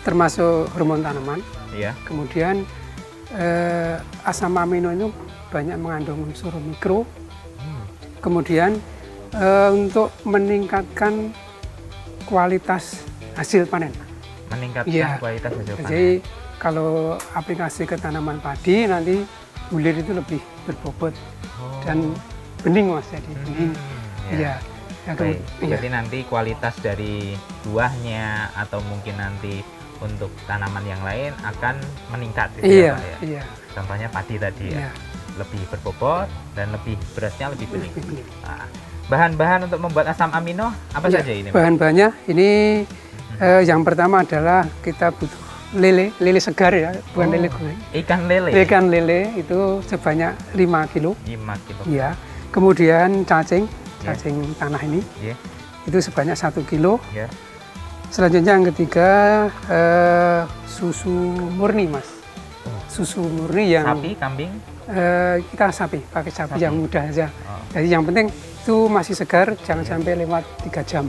termasuk hormon tanaman. Iya. Kemudian asam amino itu banyak mengandung unsur mikro. Kemudian untuk meningkatkan kualitas hasil panen. Meningkatkan kualitas hasil panen. Jadi kalau aplikasi ke tanaman padi nanti bulir itu lebih berbobot dan bening Mas, jadi bening. Iya. Ya, Baik, iya. berarti nanti kualitas dari buahnya atau mungkin nanti untuk tanaman yang lain akan meningkat gitu Iya, ya Pak ya. iya. Contohnya padi tadi ya, Iya. lebih berbobot dan lebih berasnya lebih bening. Lebih bening. Nah, bahan-bahan untuk membuat asam amino apa Iya, saja ini Pak? bahan-bahannya ini yang pertama adalah kita butuh lele segar ya, bukan Oh, lele goreng. Ikan lele. Ikan lele itu sebanyak 5 kilo. 5 kilo. Ya. Kemudian cacing Ya. tanah ini Ya, itu sebanyak 1 kilo. ya. Selanjutnya yang ketiga susu murni mas. Oh. Susu murni yang Sapi, kambing. kita pakai sapi Sapi. yang mudah aja. Oh. Jadi yang penting itu masih segar, jangan sampai lewat 3 jam.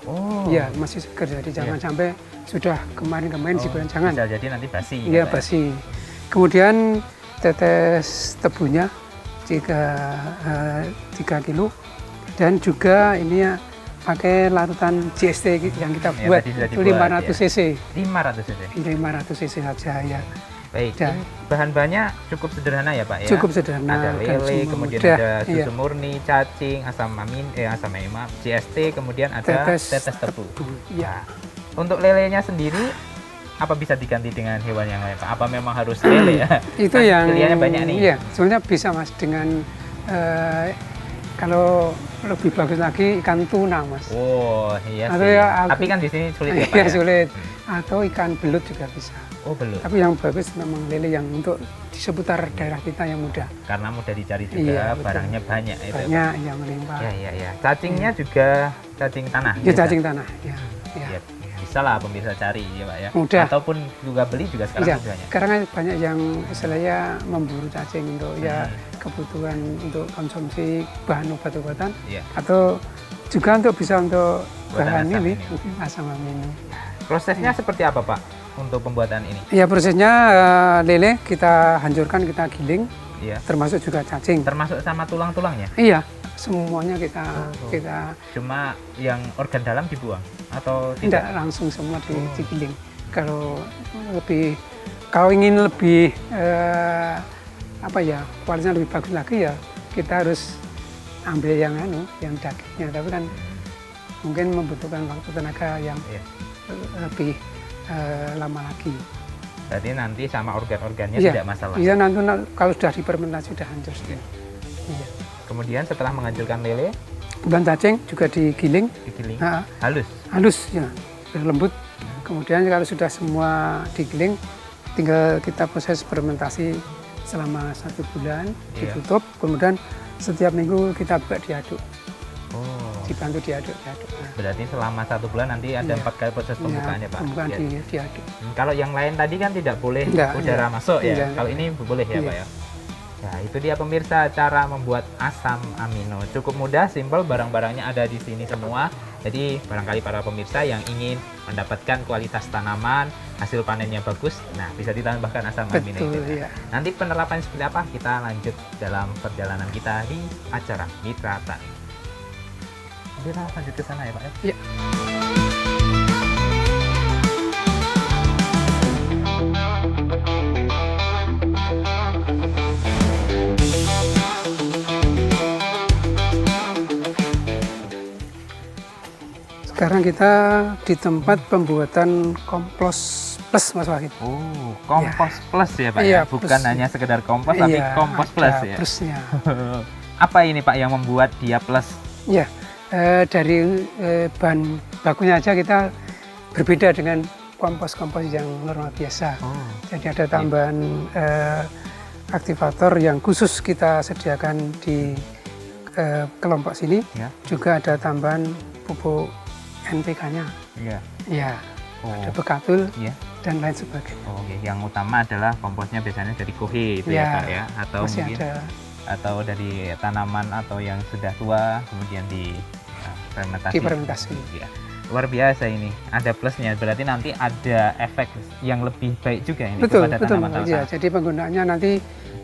Oh. Iya masih segar, jadi jangan sampai sudah kemarin-kemarin dibuat jangan. Bisa jadi nanti basi. Iya ya, Pak ya? basi. Kemudian tetes tebunya 3 kilo dan juga ini ya pakai larutan GST yang kita Ya, buat tadi sudah itu dibuat, 500 cc. 500 saja. 500 cc saja ya. Baik, Dan- ini bahan-bahannya cukup sederhana ya Pak ya? Cukup sederhana Ada dan lele, semua kemudian mudah. ada susu Iya. murni, cacing, asam amino, GST, kemudian ada tetes tebu. Iya. Nah, untuk lelenya sendiri, apa bisa diganti dengan hewan yang lain Pak? Apa memang harus lele ya? Itu Kan yang pilihannya banyak nih. Iya, sebenarnya bisa mas dengan kalau lebih bagus lagi ikan tuna mas. Oh iya Atau sih. ya, Tapi kan di sini sulit ya Pak Iya ya? sulit. Atau ikan belut juga bisa. Oh belum. Tapi yang bagus memang lele yang untuk di seputar daerah kita yang mudah. Karena mudah dicari juga, Iya, betul. barangnya banyak itu. Banyak yang melimpah. Ya ya ya. Cacingnya juga cacing tanah. Ya biasa? cacing tanah. Ya. Ya. Ya, bisa lah pemirsa cari ya Pak ya. Mudah. Ataupun juga beli juga sekarang Iya. mudahnya. Karena banyak yang istilahnya memburu cacing untuk ya Hmm. kebutuhan untuk konsumsi bahan obat-obatan Iya. atau juga untuk bisa untuk Buatan bahan asam ini ini. asam amino. Prosesnya seperti apa Pak untuk pembuatan ini? Ya prosesnya lele kita hancurkan, kita giling, Iya. termasuk juga cacing. Termasuk sama tulang-tulangnya? Iya, semuanya kita Oh. kita Cuma yang organ dalam dibuang atau tidak tidak? langsung semua digiling. Kalau ingin lebih apa ya kualitasnya lebih bagus lagi ya kita harus ambil yang dagingnya. Tapi kan mungkin membutuhkan waktu tenaga yang Iya. lebih lama lagi. Berarti nanti sama organ-organnya Iya. tidak masalah. Iya nanti kalau sudah difermentasi sudah hancur semua. Iya. Kemudian setelah menghancurkan lele, Dan cacing juga digiling digiling Nah, halus. halus ya, biar lembut. Kemudian kalau sudah semua digiling, tinggal kita proses fermentasi selama 1 bulan, Iya. ditutup. Kemudian setiap minggu kita buka diaduk, Oh. dibantu diaduk. Nah, Berarti selama 1 bulan nanti ada Iya. 4 kali proses pembukaan ya Pak? pembukaan Iya. diaduk. Kalau yang lain tadi kan tidak boleh Enggak, udara iya. masuk ya. Iya, Kalau ini boleh ya Iya. Pak ya. Nah, itu dia pemirsa cara membuat asam amino. Cukup mudah, simpel, barang-barangnya ada di sini semua. Jadi barangkali para pemirsa yang ingin mendapatkan kualitas tanaman, hasil panennya bagus, nah bisa ditambahkan asam amino Betul itu. ya. Nanti penerapannya seperti apa? Kita lanjut dalam perjalanan kita di acara Mitra Tani. Kita lanjut ke sana ya Pak ya. Iya. Sekarang kita di tempat pembuatan kompos plus Mas Wahid. Oh, kompos plus ya Pak Iya, ya? Bukan plus. hanya sekedar kompos, tapi Iya, kompos ada plus ya? Plusnya. Apa ini Pak yang membuat dia plus? Ya, dari bahan bakunya aja kita berbeda dengan kompos-kompos yang normal biasa. Oh, Jadi ada tambahan aktivator yang khusus kita sediakan di kelompok sini. ya, Juga ada tambahan pupuk NPK-nya. iya. Ya, Oh, ada bekatul iya. dan lain sebagainya. Oh, oke. Yang utama adalah komposnya biasanya dari kohe itu ya Ya, Pak ya, atau Masih mungkin ada. atau dari tanaman atau yang sudah tua kemudian di fermentasi. Difermentasi. Ya. Luar biasa ini. Ada plusnya. Berarti nanti ada efek yang lebih baik juga ini Betul, kepada betul. tanaman. Ya, jadi penggunaannya nanti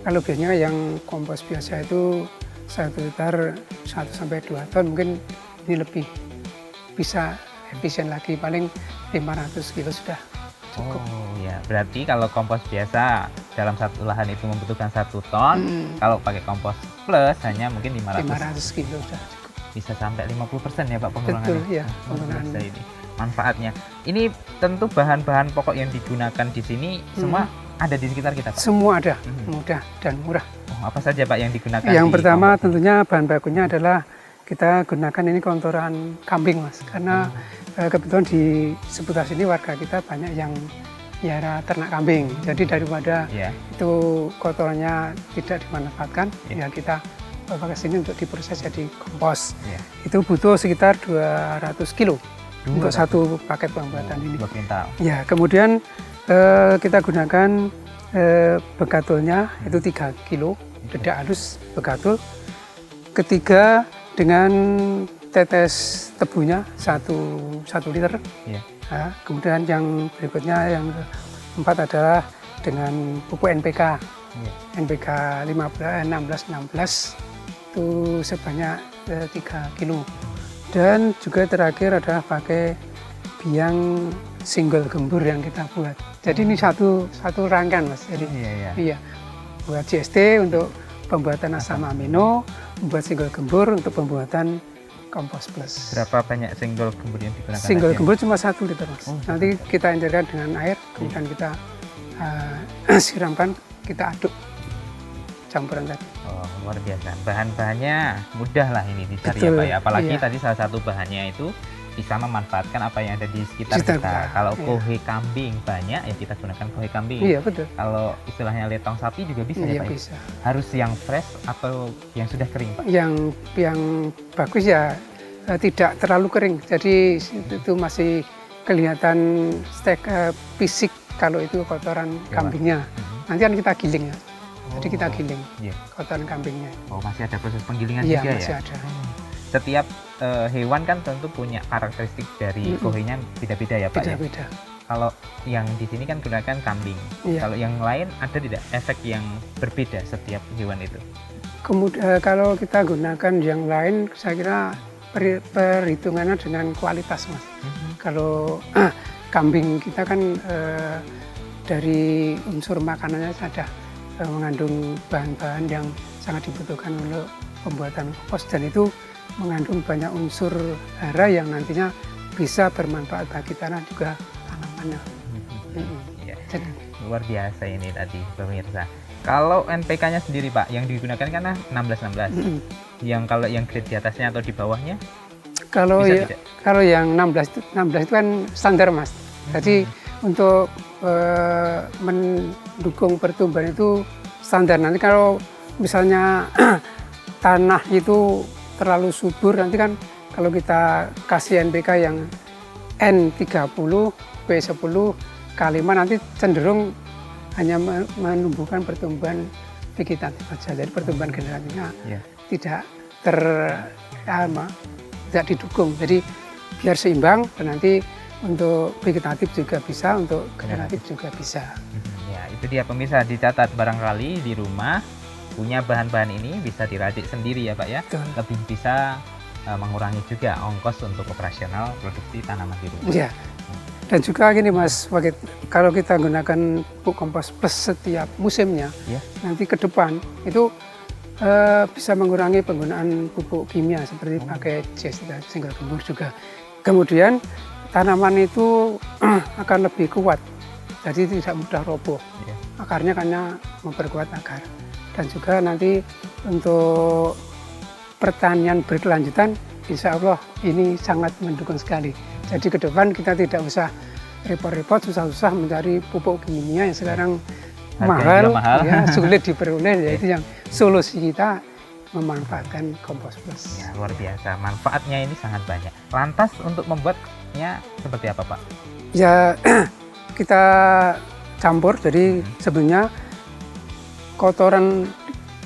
kalau biasanya yang kompos biasa itu 1 liter 1 sampai 2 ton, mungkin ini lebih bisa efisien lagi, paling 500 kilo sudah cukup. Oh ya, berarti kalau kompos biasa dalam satu lahan itu membutuhkan 1 ton, kalau pakai kompos plus hanya mungkin 500. 500 kilo sudah cukup. bisa sampai 50% ya Pak pengurangannya. Betul ya, Luar penggunaan. biasa ini manfaatnya. Ini tentu bahan-bahan pokok yang digunakan di sini semua ada di sekitar kita Pak. Semua ada, mudah dan murah. Oh, apa saja Pak yang digunakan? Yang di pertama kompos? tentunya bahan bakunya adalah kita gunakan ini kotoran kambing Mas, karena kebetulan di seputar sini warga kita banyak yang piara ternak kambing. Jadi daripada Ya. itu kotorannya tidak dimanfaatkan, ya kita bawa ke sini untuk diproses jadi kompos. Ya. Itu butuh sekitar 200 kilo untuk 200. satu paket pembuatan ini. 2 kuintal. Ya, kemudian kita gunakan begatulnya itu 3 kilo, dedak halus begatul. Ketiga dengan tetes tebunya 1 liter. Ya. Nah, kemudian yang berikutnya yang keempat adalah dengan pupuk NPK. Ya. NPK 16 itu sebanyak 3 kilo. Dan juga terakhir adalah pakai biang single gembur yang kita buat. Jadi ini satu rangkaian Mas. Jadi Iya. iya, buat GST untuk pembuatan asam amino, membuat single gembur untuk pembuatan kompos plus. Berapa banyak single gembur yang digunakan? Single aja? gembur cuma 1 liter Mas. Oh, Nanti kita encerkan dengan air, kemudian kita siramkan, kita aduk campuran tadi. Oh, luar biasa. Bahan-bahannya mudah lah ini dicari Betul, ya Pak ya. Apalagi iya. tadi salah satu bahannya itu bisa memanfaatkan apa yang ada di sekitar Sekitar kita. kita, Kalau iya. kohe kambing banyak ya kita gunakan kohe kambing. Iya betul. Kalau istilahnya letong sapi juga bisa ya Iya Pak. Ya? bisa. Harus yang fresh atau yang sudah kering Pak? Yang bagus ya tidak terlalu kering. Jadi itu masih kelihatan fisik kalau itu kotoran kambingnya. Nanti kan kita giling ya. Jadi kita giling Iya. kotoran kambingnya. Oh, masih ada proses penggilingan Iya juga masih ya? ada. Setiap hewan kan tentu punya karakteristik dari kohenya beda-beda ya Pak ya? Beda-beda. Kalau yang di sini kan gunakan kambing. Iya. Kalau yang lain ada tidak efek yang berbeda setiap hewan itu? Kemudian kalau kita gunakan yang lain, saya kira perhitungannya dengan kualitas Mas. Kalau kambing kita kan dari unsur makanannya ada mengandung bahan-bahan yang sangat dibutuhkan untuk pembuatan kompos, dan itu mengandung banyak unsur hara yang nantinya bisa bermanfaat bagi tanah juga tanamannya. Iya. Jadi, Luar biasa ini tadi pemirsa. Kalau NPK-nya sendiri Pak, yang digunakan kan 16-16. Yang kalau yang grade di atasnya atau di bawahnya? kalau Bisa tidak? kalau yang 16 itu kan standar Mas. Jadi untuk mendukung pertumbuhan itu standar. Nanti kalau misalnya tanah itu terlalu subur, nanti kan kalau kita kasih NPK yang N30, P10, K5 nanti cenderung hanya menumbuhkan pertumbuhan vegetatif saja. Jadi pertumbuhan generatifnya Iya. tidak tidak didukung. Jadi biar seimbang, dan nanti untuk vegetatif juga bisa, untuk generatif juga bisa. Ya, itu dia pemirsa, dicatat barangkali di rumah punya bahan-bahan ini bisa diracik sendiri ya Pak ya. Betul. Lebih bisa mengurangi juga ongkos untuk operasional produksi tanaman di rumah. Ya. Dan juga gini Mas, kalau kita gunakan pupuk kompos plus setiap musimnya, Ya. nanti ke depan itu bisa mengurangi penggunaan pupuk kimia seperti pakai single gembur juga. Kemudian tanaman itu akan lebih kuat, jadi tidak mudah roboh. Ya. Akarnya karena memperkuat akar. Dan juga nanti untuk pertanian berkelanjutan, insya Allah ini sangat mendukung sekali. Jadi ke depan kita tidak usah repot-repot, susah-susah mencari pupuk kimia yang sekarang Harganya mahal, juga mahal. ya, sulit diperoleh. Yaitu yang solusi kita memanfaatkan kompos plus. Ya, luar biasa, manfaatnya ini sangat banyak. Lantas untuk membuatnya seperti apa Pak? Ya kita campur, jadi sebenarnya kotoran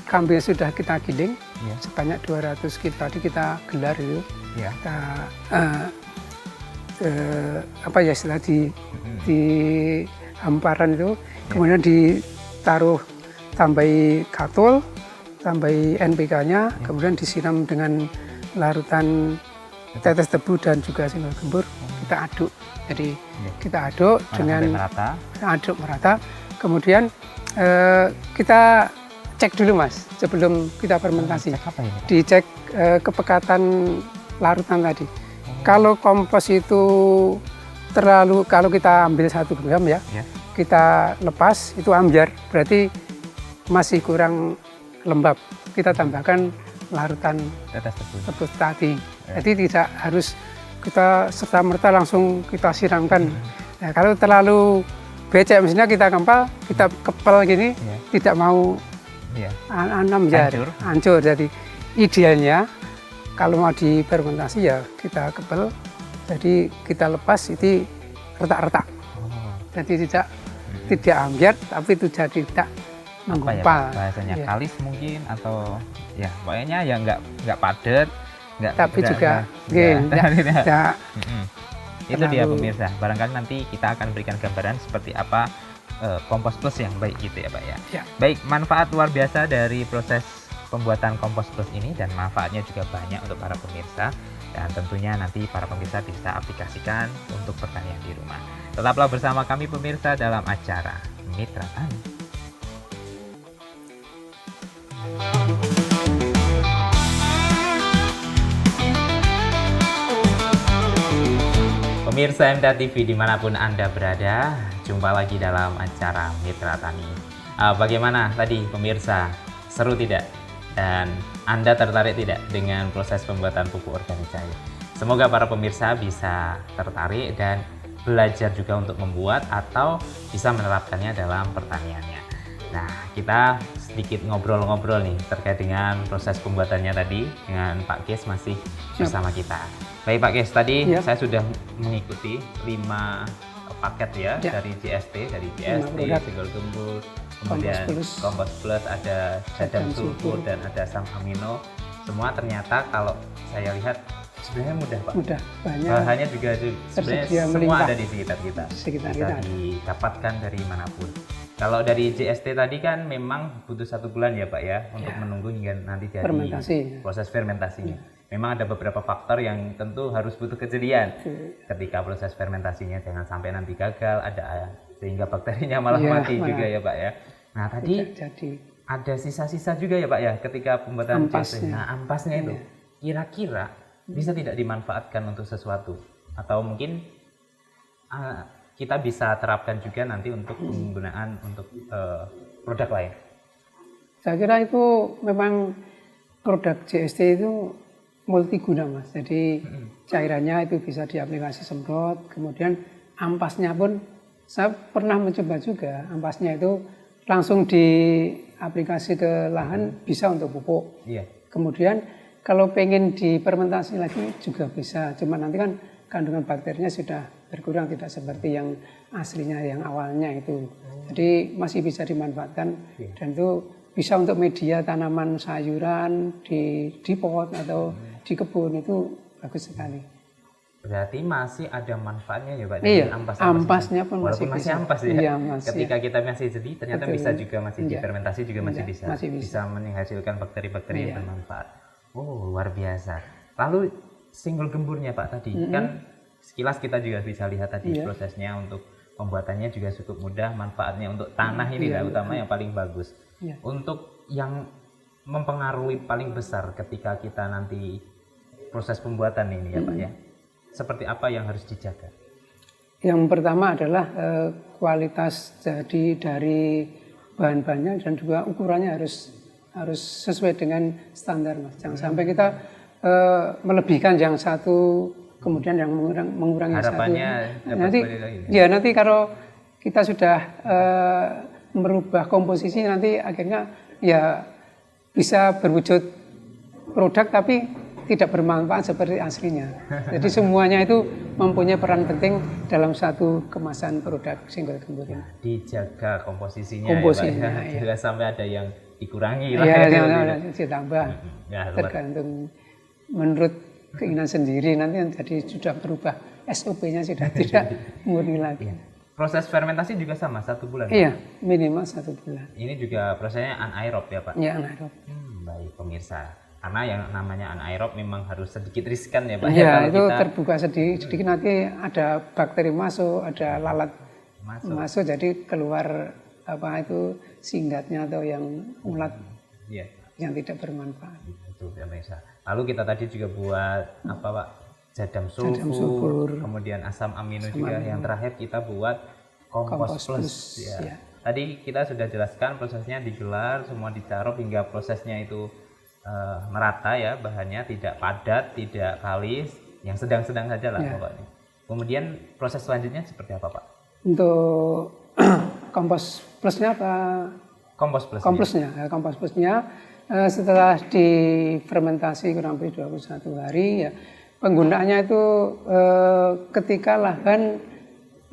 kambing sudah kita giling Ya. sebanyak 200 kilo tadi kita gelar itu, Ya. kita apa ya istilah di hamparan itu, kemudian ditaruh, tambahi katul, tambahi NPK-nya, kemudian disiram dengan larutan tetes tebu dan juga single gembur, kita aduk. Jadi kita aduk Sampai dengan merata. aduk merata, kemudian kita cek dulu Mas sebelum kita fermentasi. Cek apa ini? Dicek kepekatan larutan tadi. Kalau kompos itu terlalu, kalau kita ambil 1 gram ya, kita lepas itu ambyar, berarti masih kurang lembab. Kita tambahkan larutan tepung tadi. Jadi tidak harus kita serta-merta langsung kita siramkan. Nah, kalau terlalu becek misalnya kita kepel gini, tidak mau hancur. Jadi idealnya kalau mau difermentasi ya kita kepel, jadi kita lepas itu retak-retak. Jadi tidak ambyar, tapi itu jadi tidak menggumpal. Bahasanya kalis mungkin, atau ya pokoknya ya nggak padat. Tapi juga enggak. Itu dia pemirsa, barangkali nanti kita akan berikan gambaran seperti apa kompos plus yang baik gitu ya Pak ya. Baik, manfaat luar biasa dari proses pembuatan kompos plus ini, dan manfaatnya juga banyak untuk para pemirsa, dan tentunya nanti para pemirsa bisa aplikasikan untuk pertanian di rumah. Tetaplah bersama kami pemirsa dalam acara Mitra Tani. Pemirsa MTA TV dimanapun Anda berada, jumpa lagi dalam acara Mitra Tani. Bagaimana tadi pemirsa, seru tidak? Dan Anda tertarik tidak dengan proses pembuatan pupuk organik cair? Semoga para pemirsa bisa tertarik dan belajar juga untuk membuat atau bisa menerapkannya dalam pertaniannya. Nah, kita sedikit ngobrol-ngobrol nih terkait dengan proses pembuatannya tadi dengan Pak Kes masih bersama kita. Baik Pak Kes, tadi saya sudah mengikuti 5 paket ya, dari GST, single gembur, kemudian kompos plus, ada jadam sulfur dan ada asam amino. Semua ternyata kalau saya lihat sebenarnya mudah Pak. Mudah, banyak. Bahannya juga sebenarnya semua ada di sekitar kita. Bisa kita didapatkan dari manapun. Kalau dari GST tadi kan memang butuh 1 bulan ya Pak ya, untuk menunggu hingga nanti jadi proses fermentasinya. Memang ada beberapa faktor yang tentu harus butuh kejelian ketika proses fermentasinya, jangan sampai nanti gagal, sehingga bakterinya malah mati juga ya Pak ya. Nah tadi ada sisa-sisa juga ya Pak ya ketika pembuatan GST. Nah ampasnya itu kira-kira bisa tidak dimanfaatkan untuk sesuatu, atau mungkin kita bisa terapkan juga nanti untuk penggunaan untuk produk lain? Saya kira itu memang produk GST itu multiguna Mas. Jadi cairannya itu bisa diaplikasi semprot, kemudian ampasnya pun saya pernah mencoba juga, ampasnya itu langsung diaplikasi ke lahan bisa untuk pupuk. Kemudian kalau pengen difermentasi lagi juga bisa, cuma nanti kan kandungan bakterinya sudah berkurang, tidak seperti yang aslinya yang awalnya itu. Jadi masih bisa dimanfaatkan dan itu bisa untuk media tanaman sayuran di pot atau di kebun, itu bagus sekali. Berarti masih ada manfaatnya ya Pak? Iya, ampasnya pun walaupun masih ampas ya. Iya, ketika kita masih sedih, ternyata bisa juga masih difermentasi juga masih bisa menghasilkan bakteri-bakteri yang bermanfaat. Oh, luar biasa. Lalu single gemburnya Pak tadi, kan sekilas kita juga bisa lihat tadi prosesnya untuk pembuatannya juga cukup mudah, manfaatnya untuk tanah ini utama yang paling bagus. Untuk yang mempengaruhi paling besar ketika kita nanti proses pembuatan ini ya Pak ya, seperti apa yang harus dijaga? Yang pertama adalah kualitas jadi dari bahan-bahannya, dan juga ukurannya harus sesuai dengan standar Mas. Jangan sampai kita melebihkan yang satu kemudian yang mengurangi harapannya satu. Nanti kalau kita sudah merubah komposisi, nanti akhirnya ya bisa berwujud produk tapi tidak bermanfaat seperti aslinya. Jadi semuanya itu mempunyai peran penting dalam satu kemasan produk single gembur. Dijaga komposisinya ya, jangan sampai ada yang dikurangi lah. Ditambah. Tergantung menurut keinginan sendiri, nanti jadi sudah berubah SOP-nya, sudah tidak murni lagi. Proses fermentasi juga sama 1 bulan? Iya, minimal 1 bulan. Ini juga prosesnya anaerob ya Pak? Iya, anaerob. Baik pemirsa, karena yang namanya anaerob memang harus sedikit riskan ya Pak? Iya, itu kita terbuka sedikit nanti ada bakteri masuk, ada lalat masuk, jadi keluar singgatnya atau yang ulat Iya. yang tidak bermanfaat. Itu pemirsa. Lalu kita tadi juga buat apa Pak? Jadam Jadam sulfur, sulfur, kemudian asam amino asam juga. amino. Yang terakhir kita buat kompos plus. Ya. Ya. Tadi kita sudah jelaskan prosesnya digelar, semua dicarop hingga prosesnya itu merata ya, bahannya tidak padat, tidak kalis, yang sedang-sedang saja lah Ya. pokoknya. Kemudian proses selanjutnya seperti apa Pak? Untuk kompos plusnya apa? Kompos plus. Komplusnya, kompos plusnya setelah difermentasi kurang lebih 21 hari ya, penggunaannya itu ketika lahan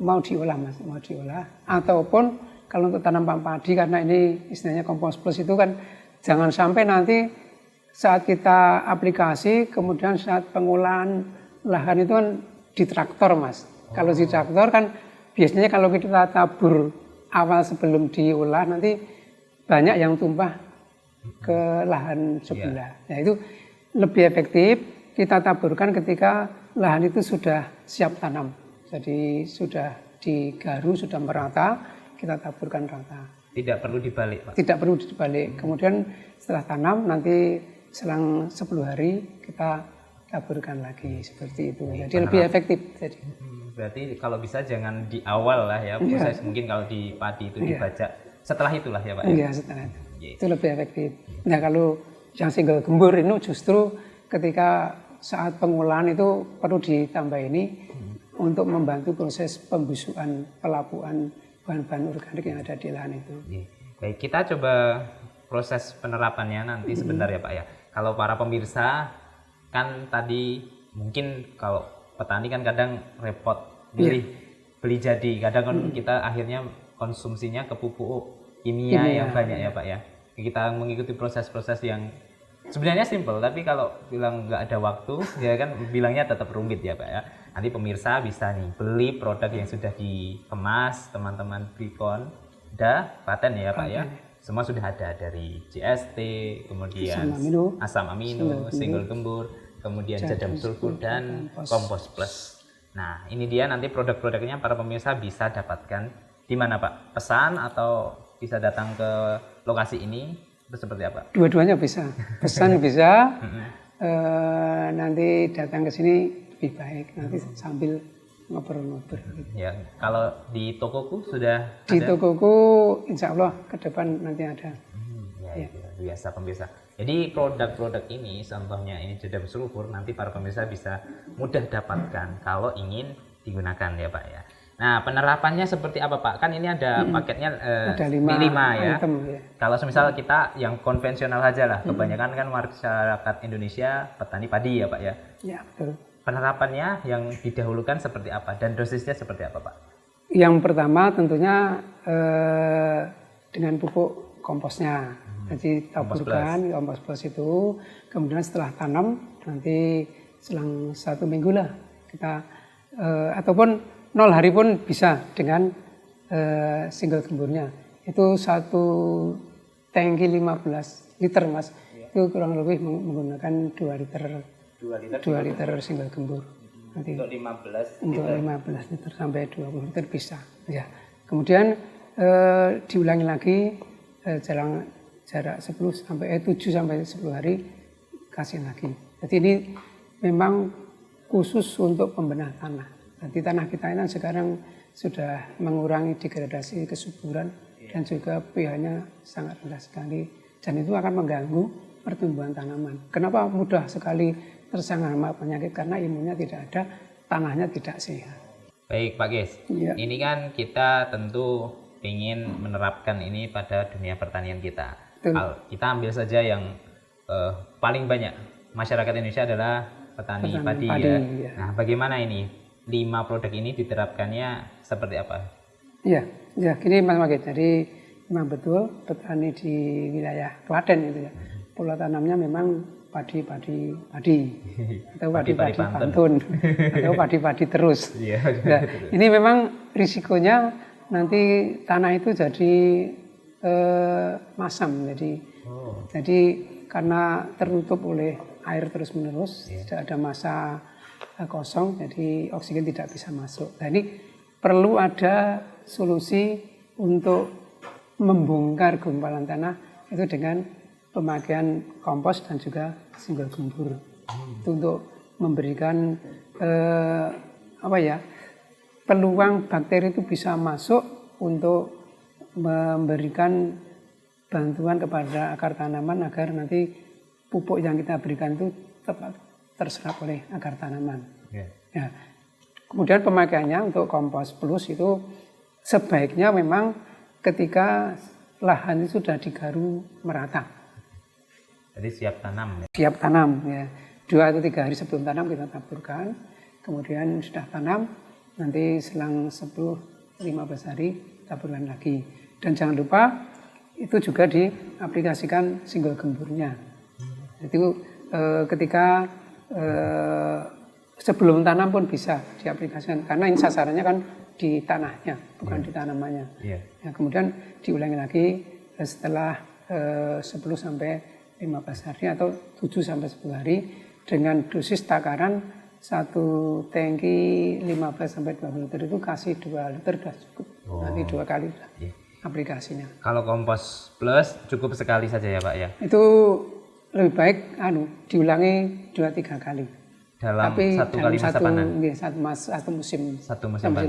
mau diolah Mas, mau diolah, ataupun kalau untuk tanaman padi, karena ini istilahnya kompos plus itu kan jangan sampai nanti saat kita aplikasi kemudian saat pengolahan lahan itu kan di traktor Mas. Kalau di traktor kan biasanya kalau kita tabur awal sebelum diolah nanti banyak yang tumpah ke lahan sebelah. Nah itu lebih efektif kita taburkan ketika lahan itu sudah siap tanam. Jadi sudah digaru, sudah merata, kita taburkan rata. Tidak perlu dibalik Pak? Tidak perlu dibalik. Kemudian setelah tanam nanti selang 10 hari kita taburkan lagi seperti itu. Jadi lebih efektif. Jadi. Berarti kalau bisa jangan di awal lah ya proses. Mungkin kalau di padi itu dibaca setelah itulah ya Pak? Iya setelah itu. Itu lebih efektif. Nah kalau yang single gembur ini justru ketika saat pengolahan itu perlu ditambah ini untuk membantu proses pembusukan, pelapukan bahan-bahan organik yang ada di lahan itu. Baik, kita coba proses penerapannya nanti sebentar ya Pak ya. Kalau para pemirsa kan tadi mungkin kalau petani kan kadang repot beli jadi, kadang kan kita akhirnya konsumsinya ke pupuk kimia yang banyak ya Pak ya. Kita mengikuti proses-proses yang sebenarnya simpel, tapi kalau bilang nggak ada waktu ya kan bilangnya tetap rumit ya Pak ya. Nanti pemirsa bisa nih beli produk yang sudah dikemas teman-teman Brikon, ada paten ya Pak ya. Semua sudah ada dari GST, kemudian asam amino, single gembur, kemudian jadam sulfur dan kompos plus. Nah ini dia nanti produk-produknya para pemirsa bisa dapatkan di mana Pak? Pesan atau bisa datang ke lokasi ini itu seperti apa? Dua-duanya bisa. Pesan bisa. Nanti datang ke sini lebih baik. Nanti sambil ngobrol-ngobrol. Ya, kalau di tokoku sudah di ada? Tokoku insya Allah ke depan nanti ada. Ya. Biasa pemirsa. Jadi produk-produk ini, contohnya ini jadam sulfur, nanti para pemirsa bisa mudah dapatkan kalau ingin digunakan ya Pak ya. Nah penerapannya seperti apa Pak? Kan ini ada paketnya ada 5 ya. item, ya. Kalau misal kita yang konvensional saja lah, kebanyakan kan masyarakat Indonesia petani padi ya Pak ya. Ya betul. Penerapannya yang didahulukan seperti apa dan dosisnya seperti apa Pak? Yang pertama tentunya dengan pupuk komposnya. Jadi taburkan kompos plus itu, kemudian setelah tanam nanti selang 1 minggu lah kita ataupun 0 hari pun bisa dengan single gemburnya. Itu 1 tangki 15 liter Mas. Itu kurang lebih menggunakan 2 liter single gembur. Nanti untuk 15 liter sampai 20 liter bisa. Ya. Kemudian diulangi lagi jarak 7 sampai 10 hari kasih lagi. Jadi ini memang khusus untuk pembenah tanah. Jadi tanah kita ini sekarang sudah mengurangi degradasi kesuburan dan juga pH-nya sangat rendah sekali. Dan itu akan mengganggu pertumbuhan tanaman. Kenapa mudah sekali terserang hama penyakit? Karena imunnya tidak ada, tanahnya tidak sehat. Baik Pak Ges, ini kan kita tentu ingin menerapkan ini pada dunia pertanian kita. Kita ambil saja yang paling banyak masyarakat Indonesia adalah petani padi ya. Nah bagaimana ini 5 produk ini diterapkannya seperti apa? Iya, gini Mas Magid. Jadi memang betul petani di wilayah Klaten itu ya. Pola tanamnya memang padi atau padi pantun atau padi terus. Nah, ini memang risikonya nanti tanah itu jadi masam. Jadi karena tertutup oleh air terus menerus, tidak ada masa kosong, jadi oksigen tidak bisa masuk. Nah ini perlu ada solusi untuk membongkar gumpalan tanah itu dengan pemakaian kompos dan juga single gembur. Itu untuk memberikan peluang bakteri itu bisa masuk untuk memberikan bantuan kepada akar tanaman agar nanti pupuk yang kita berikan itu tepat terserap oleh akar tanaman. Ya. Kemudian pemakaiannya untuk kompos plus itu sebaiknya memang ketika lahan itu sudah digaru merata. Jadi siap tanam ya? Siap tanam ya. 2 atau 3 hari sebelum tanam kita taburkan. Kemudian sudah tanam, nanti selang 10-15 hari taburkan lagi. Dan jangan lupa itu juga diaplikasikan single gemburnya. Itu ketika sebelum tanam pun bisa diaplikasikan karena ini sasarannya kan di tanahnya bukan di tanamannya. Ya, kemudian diulangi lagi setelah 10-15 hari atau 7-10 hari dengan dosis takaran 1 tangki 15-20 liter itu kasih 2 liter sudah cukup. Nanti 2 kali aplikasinya. Kalau kompos plus cukup sekali saja ya Pak ya? Itu lebih baik diulangi 2-3 kali. Tapi satu kali masa panen? Satu musim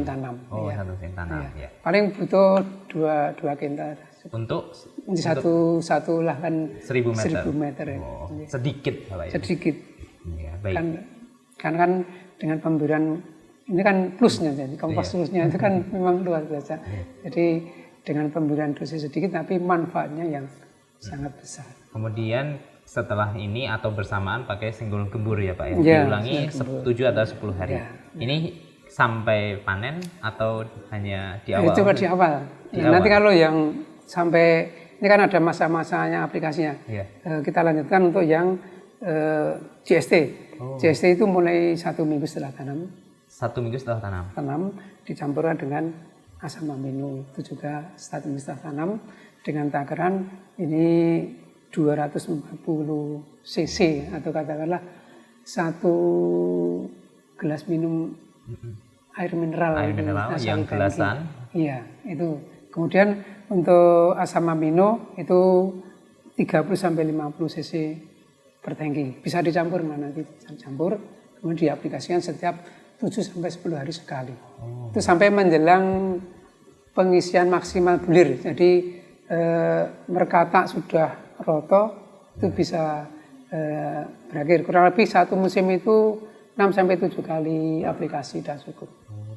tanam. Oh, satu musim tanam. Ya. Paling butuh 2 kintal. Untuk satu lahan 1000 meter. 1000 meter ya. Oh, sedikit Pak ya? Sedikit. Ya, baik. Kan dengan pemberian ini kan plusnya, jadi kompos plusnya itu kan memang luar biasa. Jadi dengan pemberian dosis sedikit tapi manfaatnya yang sangat besar. Kemudian setelah ini atau bersamaan pakai single gembur ya Pak ya? Diulangi 7 atau 10 hari. Ya. Ini sampai panen atau hanya di awal? Coba di awal. Nanti kalau yang sampai, ini kan ada masa-masanya aplikasinya. Kita lanjutkan untuk yang GST. GST itu mulai 1 minggu setelah tanam. 1 minggu setelah tanam? Tanam, dicampurkan dengan asam amino. Itu juga 1 minggu setelah tanam. Dengan takaran ini 240 cc atau katakanlah 1 gelas minum air mineral yang gelasan. Iya, itu. Kemudian untuk asam amino itu 30-50 cc per tangki. Bisa dicampur nanti dicampur, kemudian diaplikasikan setiap 7-10 hari sekali. Itu sampai menjelang pengisian maksimal bulir. Jadi merkata sudah roto itu bisa berakhir. Kurang lebih 1 musim itu 6-7 kali aplikasi sudah cukup.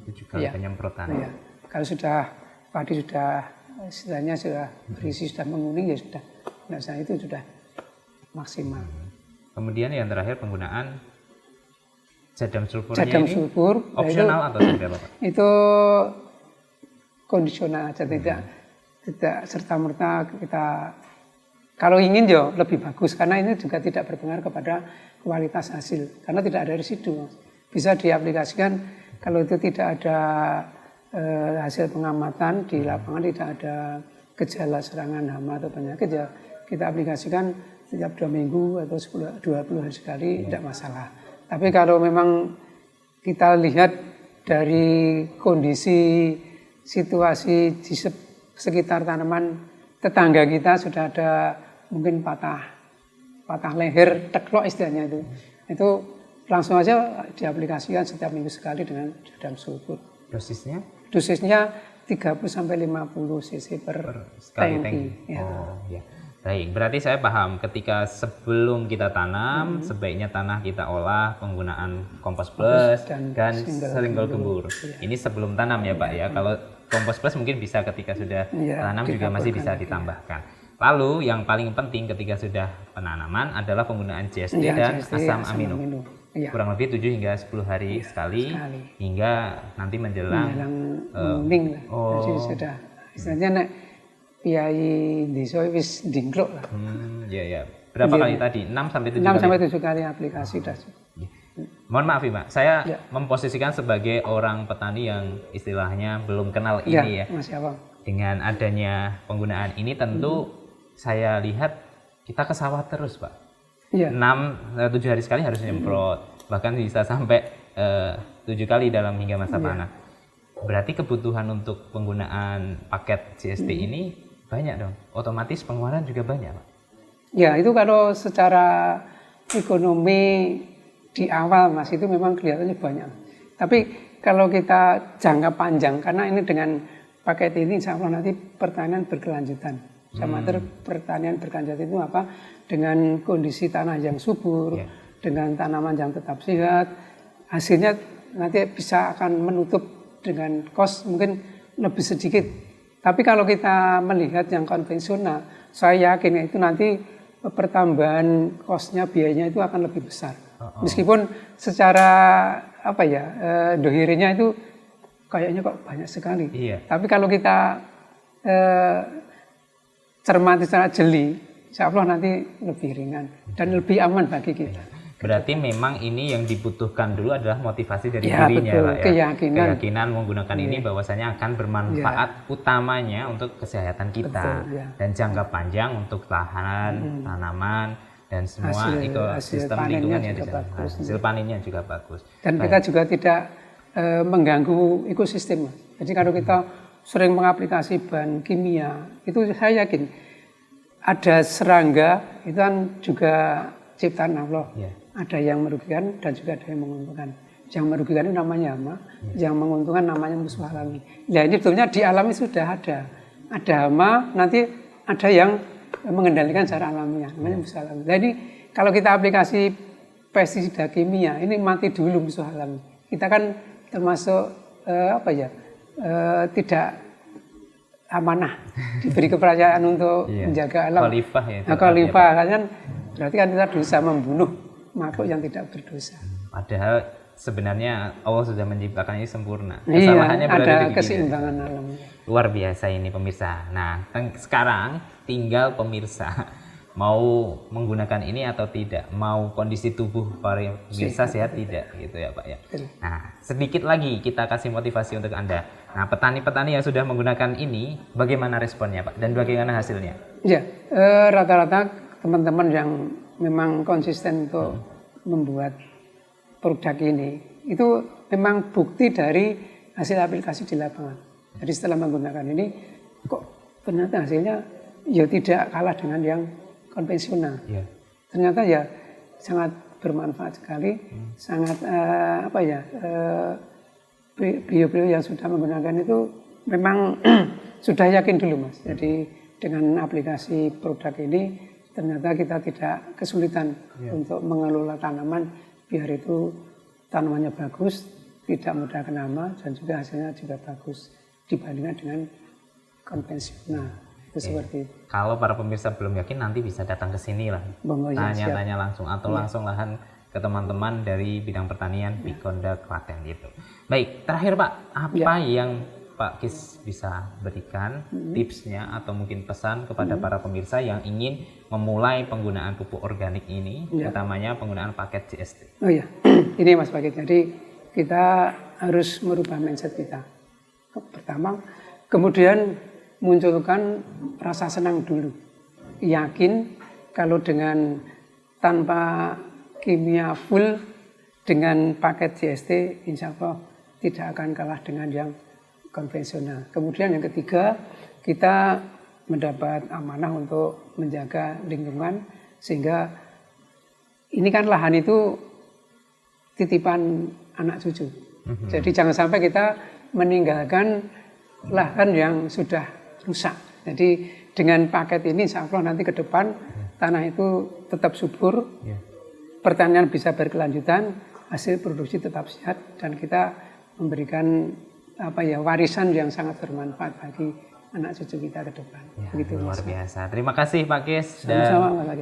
7 kali penyemprotan. Ya. Kalau sudah padi sudah istilahnya sudah berisi, sudah menguning ya sudah. Biasanya itu sudah maksimal. Kemudian yang terakhir penggunaan jadam sulfurnya sulfur, opsional atau seperti apa Pak? Itu kondisional aja, tidak serta-merta kita. Kalau ingin lebih bagus, karena ini juga tidak berpengaruh kepada kualitas hasil, karena tidak ada residu. Bisa diaplikasikan kalau itu tidak ada hasil pengamatan di lapangan, tidak ada gejala serangan hama atau penyakit, ya kita aplikasikan setiap 2 minggu atau 20 hari sekali, tidak masalah. Tapi kalau memang kita lihat dari kondisi situasi di sekitar tanaman tetangga kita sudah ada mungkin patah leher, teklok istilahnya itu langsung aja diaplikasikan setiap minggu sekali dengan jadam sulfur. Dosisnya 30-50 cc per tangki. Ya. Oh, ya. Baik, berarti saya paham ketika sebelum kita tanam sebaiknya tanah kita olah penggunaan kompos plus dan single gembur. Ya. Ini sebelum tanam ya Pak ya. Kalau kompos plus mungkin bisa ketika sudah tanam juga masih bisa ditambahkan. Lalu yang paling penting ketika sudah penanaman adalah penggunaan GST dan asam amino. Ya. Kurang lebih 7 hingga 10 hari sekali hingga nanti menjelang menguning lah. Jadi sudah istilahnya Piai desa wis dingkluk lah. Ya. Berapa kali tadi? 6-7 kali? 6-7 kali aplikasi dah. Mohon maaf Pak, saya memposisikan sebagai orang petani yang istilahnya belum kenal ini ya. Mas Abang. Dengan adanya penggunaan ini tentu saya lihat kita ke sawah terus Pak. 6-7 hari sekali harus nyemprot. Bahkan bisa sampai 7 kali dalam hingga masa panen. Berarti kebutuhan untuk penggunaan paket GST ini banyak dong, otomatis pengeluaran juga banyak Pak. Ya itu kalau secara ekonomi di awal Mas itu memang kelihatannya banyak. Tapi kalau kita jangka panjang, karena ini dengan paket ini insya Allah nanti pertanian berkelanjutan. Sama pertanian berkelanjutan itu apa? Dengan kondisi tanah yang subur, dengan tanaman yang tetap sehat, hasilnya nanti bisa akan menutup dengan kos mungkin lebih sedikit. Tapi kalau kita melihat yang konvensional, saya yakin itu nanti pertambahan kosnya, biayanya itu akan lebih besar. Meskipun secara dohirinya itu kayaknya kok banyak sekali. Tapi kalau kita cermati secara jeli, insya Allah nanti lebih ringan dan lebih aman bagi kita. Berarti memang ini yang dibutuhkan dulu adalah motivasi dari dirinya, betul. Pak, ya. Keyakinan menggunakan ini bahwasanya akan bermanfaat utamanya untuk kesehatan kita dan jangka panjang untuk lahan, tanaman dan semua ekosistem lingkungannya di sana. Hasil panennya juga bagus. Dan kita juga tidak mengganggu ekosistem. Jadi kalau kita sering mengaplikasi bahan kimia, itu saya yakin ada serangga itu kan juga ciptaan Allah. Ada yang merugikan dan juga ada yang menguntungkan. Yang merugikan itu namanya hama, yang menguntungkan namanya musuh alami. Nah ini sebetulnya di alami sudah ada. Ada hama, nanti ada yang mengendalikan secara alamiah, namanya musuh alami. Jadi kalau kita aplikasi pestisida kimia, ini mati dulu musuh alami. Kita kan termasuk tidak amanah, diberi kepercayaan untuk menjaga alam. Khalifah ya. Khalifah kan berarti kan kita dosa membunuh makhluk yang tidak berdosa. Padahal sebenarnya Allah sudah menciptakan ini sempurna. Kesalahannya ada keseimbangan alam. Luar biasa ini pemirsa. Nah, sekarang tinggal pemirsa mau menggunakan ini atau tidak, mau kondisi tubuh para pemirsa sehat tidak, gitu ya Pak ya. Nah, sedikit lagi kita kasih motivasi untuk Anda. Nah, petani-petani yang sudah menggunakan ini, bagaimana responnya Pak dan bagaimana hasilnya? Ya, rata-rata teman-teman yang memang konsisten untuk membuat produk ini, itu memang bukti dari hasil aplikasi di lapangan. Jadi setelah menggunakan ini, kok ternyata hasilnya ya tidak kalah dengan yang konvensional. Ternyata ya sangat bermanfaat sekali, sangat beliau-beliau yang sudah menggunakan itu memang sudah yakin dulu Mas. Jadi dengan aplikasi produk ini ternyata kita tidak kesulitan untuk mengelola tanaman biar itu tanamannya bagus, tidak mudah kena hama dan juga hasilnya juga bagus dibandingkan dengan konvensional. Seperti itu. Kalau para pemirsa belum yakin nanti bisa datang ke sini lah, tanya-tanya langsung atau langsung lahan ke teman-teman dari bidang pertanian Bikonda Klaten gitu. Baik, terakhir Pak, apa yang Pak Kis bisa berikan tipsnya atau mungkin pesan kepada para pemirsa yang ingin memulai penggunaan pupuk organik ini, utamanya penggunaan paket GST? Oh iya, ini Mas Paket. Jadi kita harus merubah mindset kita. Pertama, kemudian munculkan rasa senang dulu. Yakin kalau dengan tanpa kimia full dengan paket GST, insya Allah tidak akan kalah dengan yang konvensional. Kemudian yang ketiga, kita mendapat amanah untuk menjaga lingkungan sehingga ini kan lahan itu titipan anak cucu. Jadi jangan sampai kita meninggalkan lahan yang sudah rusak. Jadi dengan paket ini insya Allah nanti ke depan tanah itu tetap subur, pertanian bisa berkelanjutan, hasil produksi tetap sehat dan kita memberikan warisan yang sangat bermanfaat bagi anak cucu kita ke depan. Begitu, luar biasa. Terima kasih Pak Kis dan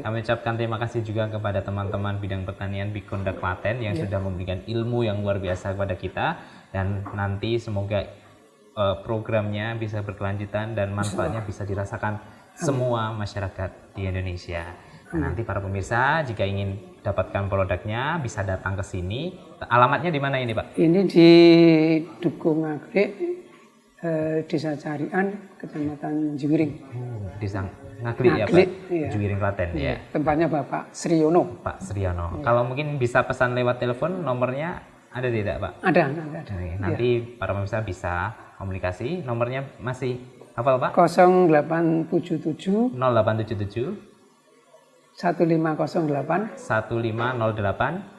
kami ucapkan terima kasih juga kepada teman-teman bidang pertanian Bikonda Klaten yang sudah memberikan ilmu yang luar biasa kepada kita dan nanti semoga programnya bisa berkelanjutan dan manfaatnya bisa dirasakan semua masyarakat di Indonesia. Nanti para pemirsa jika ingin dapatkan produknya bisa datang ke sini. Alamatnya di mana ini Pak? Ini di Dukung Ngaglik, Desa Carian, Kecamatan Juwiring. Desa Ngaglik ya Pak? Iya. Juwiring Klaten ya. Tempatnya Bapak Sriono. Pak Sriono. Kalau mungkin bisa pesan lewat telepon, nomornya ada tidak Pak? Ada. Nanti para pemirsa bisa komunikasi. Nomornya masih hafal Pak? 0877 0877 1508 1508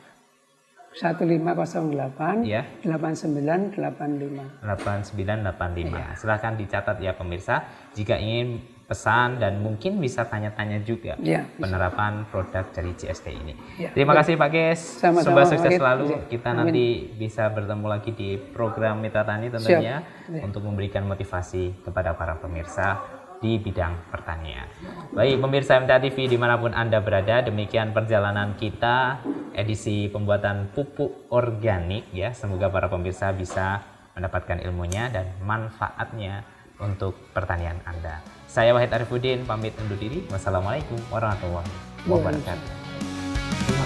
1508 ya 8985. 8985. Silahkan dicatat ya pemirsa, jika ingin pesan dan mungkin bisa tanya-tanya juga Ya, penerapan produk dari CST ini. Ya, Terima kasih Pak Kes, Sama-sama, semoga sukses Pak Kit. selalu. Ya, Kita amin. nanti bisa bertemu lagi di program Mitra Tani tentunya Ya. untuk memberikan motivasi kepada para pemirsa di bidang pertanian. Baik pemirsa MTA TV dimanapun Anda berada, demikian perjalanan kita edisi pembuatan pupuk organik ya. Semoga para pemirsa bisa mendapatkan ilmunya dan manfaatnya untuk pertanian Anda. Saya Wahid Arifuddin pamit undur diri. Wassalamualaikum warahmatullahi wabarakatuh.